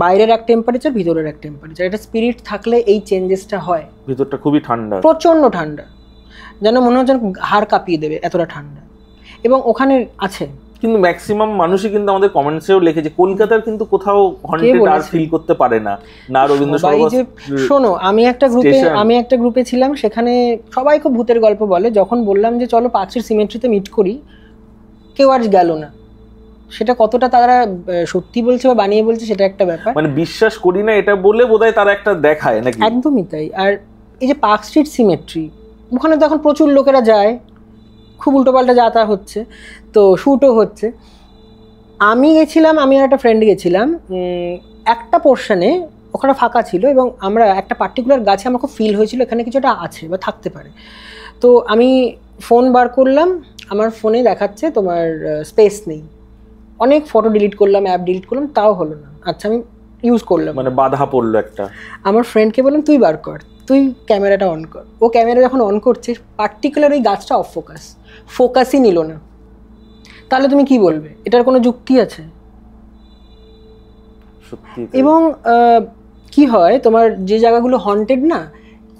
বাইরের এক টেম্পারেচার, ভিতরের এক টেম্পারেচার। এটা স্পিরিট থাকলে এই চেঞ্জেসটা হয়। ভিতরটা খুবই ঠান্ডা, প্রচন্ড ঠান্ডা, যেন মনে হচ্ছে হাড় কাঁপিয়ে দেবে, এতটা ঠান্ডা। এবং ওখানে আছে, কিন্তু ম্যাক্সিমাম মানুষই কিন্তু আমাদের কমেন্টসেও লিখে যে কলকাতার কিন্তু কোথাও হন্টেড আর ফিল করতে পারে না, না রবীন্দ্র সরোবর। শোনো, আমি একটা গ্রুপে ছিলাম, সেখানে সবাই খুব ভূতের গল্প বলে। যখন বললাম যে চলো পাঁচের সিমেট্রিতে মিট করি, কেউ আর গেল না। সেটা কতটা তারা সত্যি বলছে বা বানিয়ে বলছে সেটা একটা ব্যাপার, মানে বিশ্বাস করি না এটা বলে বোধহয় তারা একটা দেখায় নাকি। একদমই তাই। আর এই যে পার্ক স্ট্রিট সিমেট্রি, ওখানে তো এখন প্রচুর লোকেরা যায়, খুব উল্টোপাল্টা যাতায়াত হচ্ছে, তো শ্যুটও হচ্ছে। আমি গেছিলাম, আমি আর একটা ফ্রেন্ড গেছিলাম, একটা পোর্শনে ওখানে ফাঁকা ছিল এবং আমরা একটা পার্টিকুলার গাছে আমার খুব ফিল হয়েছিল এখানে কিছু একটা আছে বা থাকতে পারে। তো আমি ফোন বার করলাম, আমার ফোনে দেখাচ্ছে তোমার স্পেস নেই, অনেক ফটো ডিলিট করলাম, অ্যাপ ডিলিট করলাম, তাও হলো না। আচ্ছা আমি ইউজ করলাম, মানে বাধা পড়লো একটা। আমার ফ্রেন্ডকে বললাম তুই বার কর, তুই ক্যামেরাটা অন কর। ও ক্যামেরা যখন অন করছে পার্টিকুলার ওই গাছটা অফ ফোকাসই নিল না। তাহলে তুমি কি বলবে, এটার কোনো যুক্তি আছে? এবং কি হয় তোমার যে জায়গাগুলো হন্টেড না,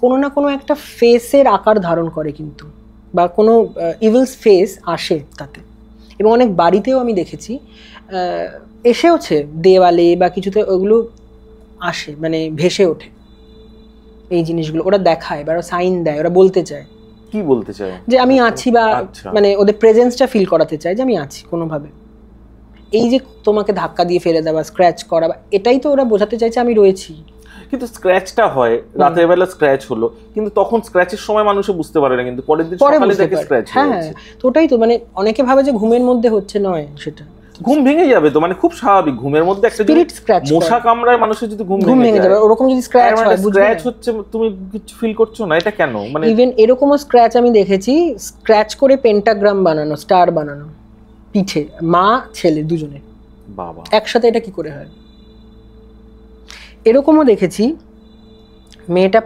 কোনো না কোনো একটা ফেসের আকার ধারণ করে কিন্তু, বা কোনো ইভিলস ফেস আসে তাতে। এবং অনেক বাড়িতেও আমি দেখেছি এসেওছে, দেওয়ালে বা কিছুতে ওগুলো আসে, মানে ভেসে ওঠে এই জিনিসগুলো। ওরা দেখায় বা ওরা সাইন দেয়, ওরা বলতে চায়। কি বলতে চায়? যে আমি আছি, বা মানে ওদের প্রেজেন্সটা ফিল করাতে চায় যে আমি আছি কোনোভাবে। এই যে তোমাকে ধাক্কা দিয়ে ফেলে দেওয়া, স্ক্র্যাচ করা, এটাই তো ওরা বোঝাতে চাইছে আমি রয়েছি। কিন্তু স্ক্র্যাচটা হয় রাতের বেলা, স্ক্র্যাচ হলো, কিন্তু তখন স্ক্র্যাচের সময় মানুষে বুঝতে পারে না, কিন্তু পরের দিন সকালে দেখে স্ক্র্যাচ হয়েছে। হ্যাঁ, তো ওটাই তো, মানে অনেকে ভাবে যে ঘুমের মধ্যে হচ্ছে, নয় সেটা। ঘুম ভেঙে যাবে তো, মানে খুব স্বাভাবিক। ঘুমের মধ্যে একটা স্পিরিট স্ক্র্যাচ, মশা কামড়ায় মানুষের যদি ঘুম ভেঙে যাবে, ওরকম যদি স্ক্র্যাচ হয়, স্ক্র্যাচ হচ্ছে, তুমি কিছু ফিল করছো না, এটা কেন? মানে ইভেন এরকমও স্ক্র্যাচ আমি দেখেছি, স্ক্র্যাচ করে পেন্টাগ্রাম বানানো, স্টার বানানো পিঠে, মা ছেলে দুজনে। বাবা, একসাথে এটা কি করে হয়? এরকমও দেখেছি, মেয়েটা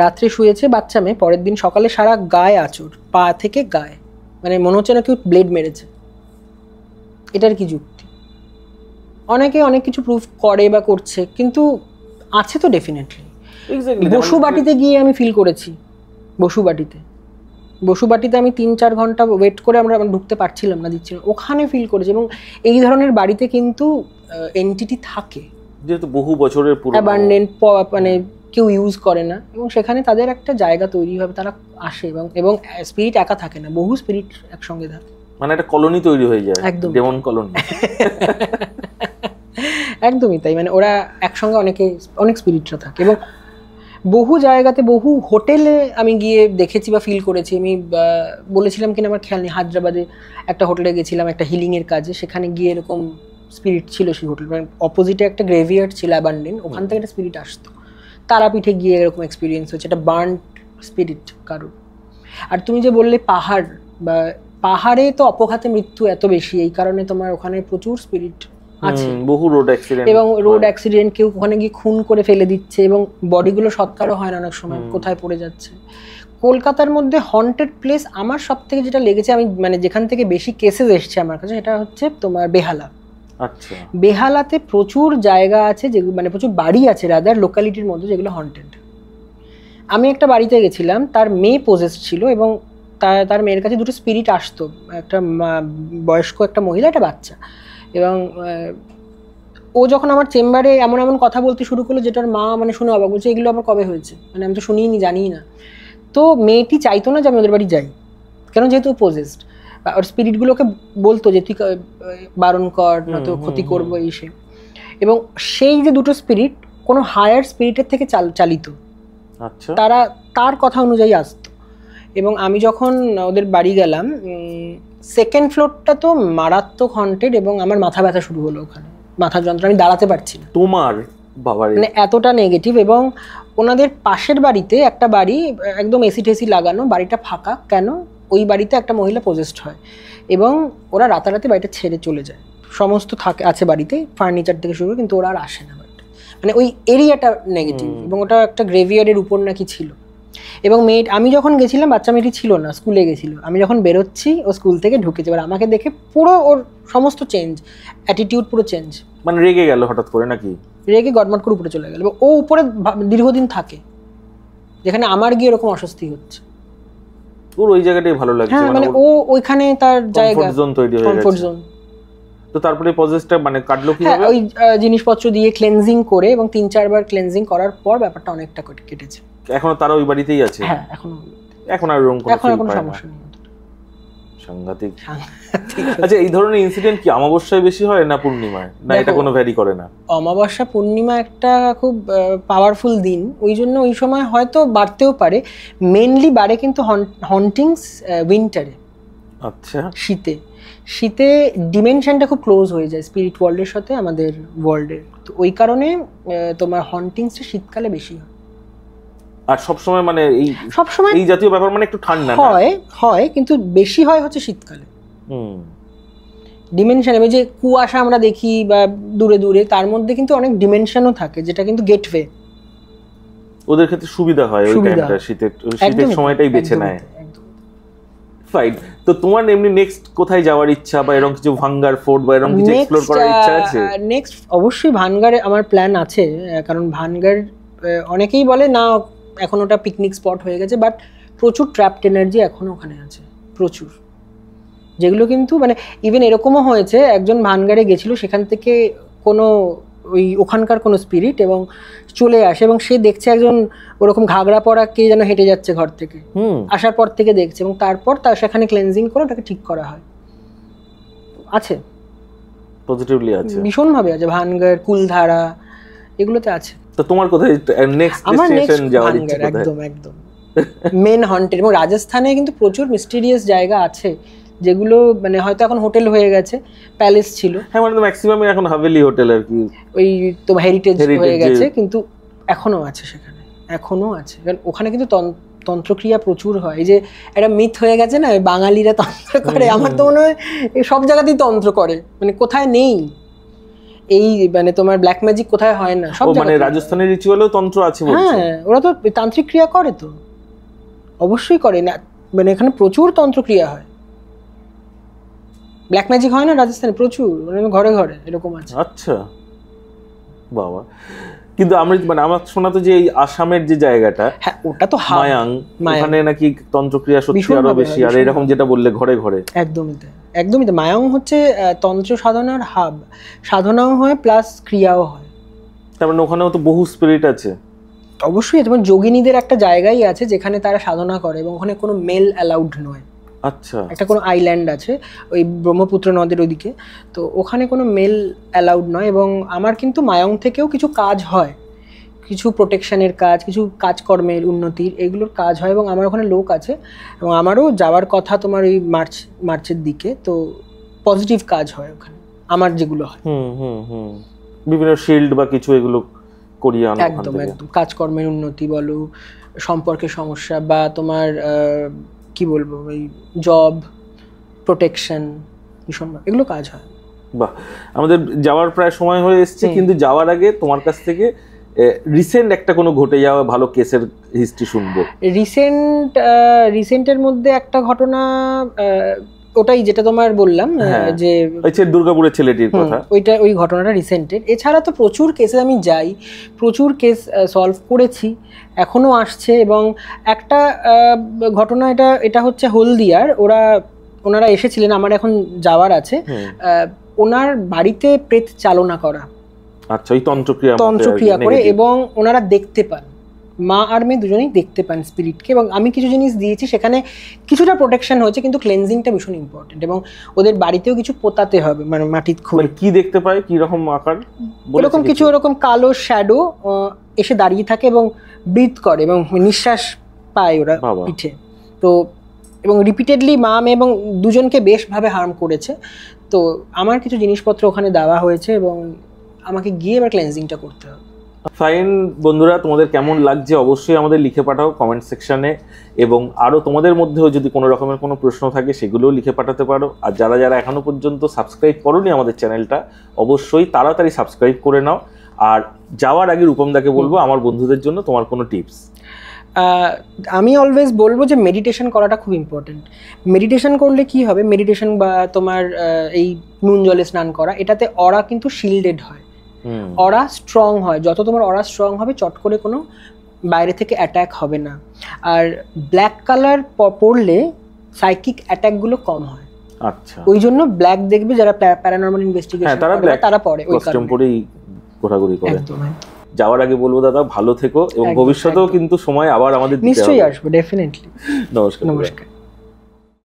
রাত্রে শুয়েছে, বাচ্চা মেয়ে, পরের দিন সকালে সারা গায়ে আঁচড়, পা থেকে গায়ে, মানে মনে হচ্ছে না কেউ ব্লেড মেরেছে। এটার কি যুক্তি? অনেকে অনেক কিছু প্রুফ করে বা করছে, কিন্তু আছে তো ডেফিনেটলি। বসুবাটিতে গিয়ে আমি ফিল করেছি, বসুবাটিতে আমি 3-4 ঘন্টা ওয়েট করে আমরা ঢুকতে পারছিলাম না, দিচ্ছিলাম, ওখানে ফিল করেছি। এবং এই ধরনের বাড়িতে কিন্তু এন্টিটি থাকে, যেহেতু বহু বছরের পুরনো, অ্যাবান্ডেন্ট, মানে কেউ ইউজ করে না, এবং সেখানে তাদের একটা জায়গা তৈরি হবে, তারা আসে। এবং স্পিরিট একা থাকে না, বহু স্পিরিট একসঙ্গে থাকে, মানে একটা কলোনি তৈরি হয়ে যায়, একদম ডেমন কলোনি। একদমই তাই, মানে ওরা একসঙ্গে অনেক স্পিরিটরা থাকে। এবং বহু জায়গাতে, বহু হোটেলে আমি গিয়ে দেখেছি বা ফিল করেছি। আমি বলেছিলাম কিনা আমার খেয়াল নেই, হায়দ্রাবাদে একটা হোটেলে গেছিলাম একটা হিলিংয়ের কাজে, সেখানে গিয়ে এরকম স্পিরিট ছিল সেই হোটেল, মানে অপোজিটে একটা গ্রেভিয়ার্ড ছিল অ্যাবান্ডেন্ট, ওখান থেকে একটা স্পিরিট আসতো। তারাপীঠে গিয়ে এরকম এক্সপিরিয়েন্স হচ্ছে, একটা বার্নড স্পিরিট কারোর। আর তুমি যে বললে পাহাড়, বা পাহাড়ে তো অপঘাতে মৃত্যু এত বেশি, এই কারণে তোমার ওখানে প্রচুর স্পিরিট আছে, বহু রোড অ্যাক্সিডেন্ট, এবং রোড অ্যাক্সিডেন্ট, কেউ ওখানে গিয়ে খুন করে ফেলে দিচ্ছে, এবং বডিগুলো সৎকারও হয় না অনেক সময়, কোথায় পড়ে যাচ্ছে। কলকাতার মধ্যে হন্টেড প্লেস আমার সব থেকে যেটা লেগেছে, আমি মানে যেখান থেকে বেশি কেসেস এসছে আমার কাছে, সেটা হচ্ছে তোমার বেহালা। আচ্ছা, বেহালাতে প্রচুর জায়গা আছে, যেগুলো মানে প্রচুর বাড়ি আছে রাদার লোকালিটির মধ্যে, যেগুলো হন্টেড। আমি একটা বাড়িতে গেছিলাম, তার মেয়ে পজেসড ছিল, এবং তার মেয়ের কাছে দুটো স্পিরিট আসতো, একটা বয়স্ক একটা মহিলা, একটা বাচ্চা। এবং ও যখন আমার চেম্বারে এমন এমন কথা বলতে শুরু করলো, যেটার মা মানে শুনে অবাক, বলছে এগুলো আবার কবে হয়েছে, মানে আমি তো শুনিনি, জানি না। তো মেয়েটি চাইতো না যে আমি ওদের বাড়ি যাই, কেন, যেহেতু পজেসড। ওর স্পিরিটগুলোকে বলতো যে তুই বারণ কর, না তো ক্ষতি করবো এই সে। এবং সেই যে দুটো স্পিরিট কোনো হায়ার স্পিরিটের থেকে চালিত, তার কথা অনুযায়ী আসতো। এবং আমি যখন ওদের বাড়ি গেলাম, সেকেন্ড ফ্লোরটা তো মারাত্মক হন্টেড, এবং আমার মাথা ব্যথা শুরু হলো, ওখানে মাথার যন্ত্রণা, আমি দাঁড়াতে পারছি না। তোমার বাবারে, মানে এতটা নেগেটিভ। এবং ওনাদের পাশের বাড়িতে একটা বাড়ি একদম এসি টেসি লাগানো, বাড়িটা ফাঁকা, কেন, ওই বাড়িতে একটা মহিলা পজেসড হয়, এবং ওরা রাতারাতি বাড়িটা ছেড়ে চলে যায়, সমস্ত আছে বাড়িতে, ফার্নিচার থেকে শুরু, কিন্তু ওরা আর আসে না বাড়িটা, মানে ওই এরিয়াটা নেগেটিভ। এবং ওটা একটা গ্রেভিয়ার্ডের উপর নাকি ছিল। এবং আমি যখন গেছিলাম, বাচ্চা মেয়েটি ছিল না, স্কুলে গেছিল, আমি যখন বেরোচ্ছি ও স্কুল থেকে ঢুকেছে, এবার আমাকে দেখে পুরো ওর সমস্ত চেঞ্জ, অ্যাটিটিউড পুরো চেঞ্জ, মানে রেগে গেল হঠাৎ করে নাকি? রেগে গটমট করে উপরে চলে গেল। ও উপরে দীর্ঘদিন থাকে, যেখানে আমার গিয়ে এরকম অস্বস্তি হচ্ছে, ওর ওই জায়গাটাই ভালো লাগছে। হ্যাঁ, মানে ও ওইখানে তার জায়গা, কমফোর্ট জোন তৈরি হয়ে গেছে, কমফোর্ট জোন। তো তারপরে পজেসটা মানে কাটলো কিভাবে? ওই জিনিসপত্র দিয়ে ক্লেনজিং করে, এবং 3-4 বার ক্লেনজিং করার পর ব্যাপারটা অনেকটা কেটেছে। এখনো তারা ওই বাড়িতেই আছে? হ্যাঁ, এখন আর এরকম কোনো সমস্যা নেই। সাংঘাতিক। আচ্ছা, এই ধরনের ইনসিডেন্ট কি অমাবস্যায় বেশি হয় না পূর্ণিমায়, না এটা কোনো ভ্যারি করে না? অমাবস্যা পূর্ণিমা একটা খুব পাওয়ারফুল দিন, ওই জন্য ওই সময় হয়তো বাড়তেও পারে। মেনলি বাড়ে কিন্তু হন্টিংস উইন্টারে, আচ্ছা, শীতে। শীতে ডিমেনশনটা খুব ক্লোজ হয়ে যায় স্পিরিট ওয়ার্ল্ডের সাথে আমাদের ওয়ার্ল্ডের, তো ওই কারণে তোমার হন্টিংসটা শীতকালে বেশি হয়। আর সবসময় মানে সবসময় এই জাতীয় ব্যাপার মানে একটু ঠান্ডা হয় কিন্তু বেশি হয় হচ্ছে শীতকালে। ডিমেনশন, এবার যে কুয়াশা আমরা দেখি বা দূরে দূরে, তার মধ্যে কিন্তু অনেক ডিমেনশনও থাকে, যেটা কিন্তু গেটওয়ে, ওদের ক্ষেত্রে সুবিধা হয় ওই টাইমটা, শীতের সময়টাই বেছে নেয়। ফাইন। তো তোমার এমনি নেক্সট কোথায় যাওয়ার ইচ্ছা বা এরকম কিছু ভাঙ্গার ফোর্ট বা এরকম কিছু এক্সপ্লোর করার ইচ্ছা আছে? নেক্সট অবশ্যই ভানগারে আমার প্ল্যান আছে, কারণ ভানগার অনেকেই বলে না এখন ওটা পিকনিক স্পট হয়ে গেছে, বাট প্রচুর ট্র্যাপড এনার্জি এখনো ওখানে আছে, প্রচুর, যেগুলো কিন্তু মানে ইভেন এরকমও হয়েছে একজন ভানগারে গেছিল, সেখান থেকে কোনো ওখানকার কোনো স্পিরিট এবং চলে আসে এবং সে দেখছে একজন ওরকম ঘাগরা পরা কে যেন হেঁটে যাচ্ছে ঘর থেকে, আসার পর থেকে দেখছে, এবং তারপর তার সেখানে ক্লেনজিং করে ওটাকে ঠিক করা হয়। আছে, পজিটিভলি আছে, ভীষণ ভাবে আছে, ভানগার, কুলধারা, এগুলোতে আছে। তো তোমার কোথায় নেক্সট ডেস্টিনেশন যাওয়ার ইচ্ছা? একদম মেন হন্টেড, এবং রাজস্থানে কিন্তু প্রচুর মিস্টেরিয়াস জায়গা আছে যেগুলো মানে হয়তো এখন হোটেল হয়ে গেছে, প্যালেস ছিল। হ্যাঁ, মানে ম্যাক্সিমাম এখন হাভেলি হোটেল আর কি, ওই তো হেরিটেজ হয়ে গেছে, কিন্তু এখনো আছে সেখানে, এখনো আছে। কারণ ওখানে কিন্তু তন্ত্রক্রিয়া প্রচুর হয়। এই যে একটা মিথ হয়ে গেছে না বাঙালিরা তন্ত্র করে, আমার তো মনে হয় সব জায়গাতেই তন্ত্র করে, মানে কোথায় নেই এই মানে তোমার ব্ল্যাক ম্যাজিক কোথায় হয় না, সব মানে রাজস্থানের রিচুয়ালেও তন্ত্র আছে বলছো? হ্যাঁ, ওরা তো তান্ত্রিক ক্রিয়া করে, তো অবশ্যই করে না, মানে এখানে প্রচুর তন্ত্রক্রিয়া হয়, ব্ল্যাক ম্যাজিক হয় না রাজস্থানে প্রচুর, মানে ঘরে ঘরে এরকম আছে। আচ্ছা বাবা। কিন্তু আমরা মানে আমার শোনা তো যে এই আসামের যে জায়গাটা, হ্যাঁ ওটা তো মায়াং, ওখানে নাকি তন্ত্রক্রিয়া সত্যি আরো বেশি, আর এরকম যেটা বললে ঘরে ঘরে। একদমই তাই। মায়াং হচ্ছে তন্ত্র সাধনার হাব, সাধনাও হয় প্লাস ক্রিয়াও হয়। তার মানে ওখানেও তো বহু স্পিরিট আছে। অবশ্যই, যেমন যোগিনীদের একটা জায়গাই আছে যেখানে তারা সাধনা করে, এবং ওখানে কোনো মেল অ্যালাউড নয়। আচ্ছা। একটা কোনো আইল্যান্ড আছে ওই ব্রহ্মপুত্র নদের ওইদিকে, তো ওখানে কোনো মেল অ্যালাউড নয়। এবং আমার কিন্তু মায়াং থেকেও কিছু কাজ হয়, কিছু প্রোটেকশনের কাজ, কিছু কাজকর্মের উন্নতির, এগুলোর কাজ হয়, এবং আমার ওখানে লোক আছে, এবং আমারও যাওয়ার কথা তোমার ওই মার্চের দিকে, তো পজিটিভ কাজ হয় ওখানে আমার যেগুলো হয়। বিভিন্ন শিল্ড বা কিছু এগুলো করিয়ে আনা। একদম কাজকর্মের উন্নতি বলো, সম্পর্কের সমস্যা, বা তোমার কি বলবো ওই জব প্রোটেকশন, ভীষণ এগুলো কাজ হয়। বাহ, আমাদের যাওয়ার প্রায় সময় হয়ে এসেছে, কিন্তু যাওয়ার আগে তোমার কাছ থেকে রিসেন্ট একটা কোনো ঘটে যাওয়া ভালো কেসের হিস্ট্রি শুনবো। রিসেন্টের মধ্যে একটা ঘটনা, ওটাই যেটা তোমার বললাম যে দুর্গাপুরের ছেলেটির কথা, ওই ঘটনাটা রিসেন্টের। এছাড়া তো প্রচুর কেসে আমি যাই, প্রচুর কেস সলভ করেছি, এখনো আসছে। এবং একটা ঘটনা, এটা হচ্ছে হলদিয়ার, ওনারা এসেছিলেন, আমার এখন যাওয়ার আছে, ওনার বাড়িতে প্রেত চালনা করা। আচ্ছা, ওই তন্ত্রক্রিয়া করে, এবং ওনারা দেখতে পান, মা আর মেয়ে দুজনেই দেখতে পান স্পিরিটকে। এবং আমি কিছু জিনিস দিয়েছি, সেখানে কিছুটা প্রোটেকশন হয়েছে, কিন্তু ক্লেনজিংটা ভীষণ ইম্পর্টেন্ট। এবং ওদের বাড়িতেও কিছু পোতাতে হবে, মানে মাটির খুঁড়ে। কি দেখতে পায়, কি রকম আকার, এরকম কিছু, এরকম কালো শ্যাডো এসে দাঁড়িয়ে থাকে এবং ব্রিথ করে এবং নিঃশ্বাস পায় ওরা পিঠে। তো এবং রিপিটেডলি মা মেয়ে এবং দুজনকে বেশভাবে হার্ম করেছে। তো আমার কিছু জিনিসপত্র ওখানে দেওয়া হয়েছে, এবং আমাকে গিয়ে এবার ক্লেনজিংটা করতে হবে। ফাইন বন্ধুরা, তোমাদের কেমন লাগছে অবশ্যই আমাদের লিখে পাঠাও কমেন্ট সেকশনে, এবং আরও তোমাদের মধ্যেও যদি কোনো রকমের কোনো প্রশ্ন থাকে সেগুলোও লিখে পাঠাতে পারো। আর যারা যারা এখনও পর্যন্ত সাবস্ক্রাইব করোনি আমাদের চ্যানেলটা, অবশ্যই তাড়াতাড়ি সাবস্ক্রাইব করে নাও। আর যাওয়ার আগে রূপমদাকে বলবো আমার বন্ধুদের জন্য তোমার কোনো টিপস। আমি অলওয়েজ বলবো যে মেডিটেশন করাটা খুব ইম্পর্টেন্ট। মেডিটেশন করলে কি হবে, মেডিটেশন বা তোমার এই নুন জলে স্নান করা, এটাতে অরা কিন্তু শিল্ডেড হয়, অরা স্ট্রং হয়। যত তোমার অরা স্ট্রং হবে, চট করে কোনো বাইরে থেকে অ্যাট্যাক হবে না। আর ব্ল্যাক কালার পরলে সাইকিক অ্যাট্যাকগুলো কম হয়। আচ্ছা, ওই জন্য ব্ল্যাক দেখবে যারা প্যারানর্মাল ইনভেস্টিগেশন তারা পরে ওই কস্টিউম পরেই ঘোরাঘুরি করে। যাওয়ার আগে বলবো দাদা ভালো থেকো, এবং ভবিষ্যতেও কিন্তু সময় আবার আমাদের নিশ্চয়ই আসবে, ডেফিনেটলি। নমস্কার।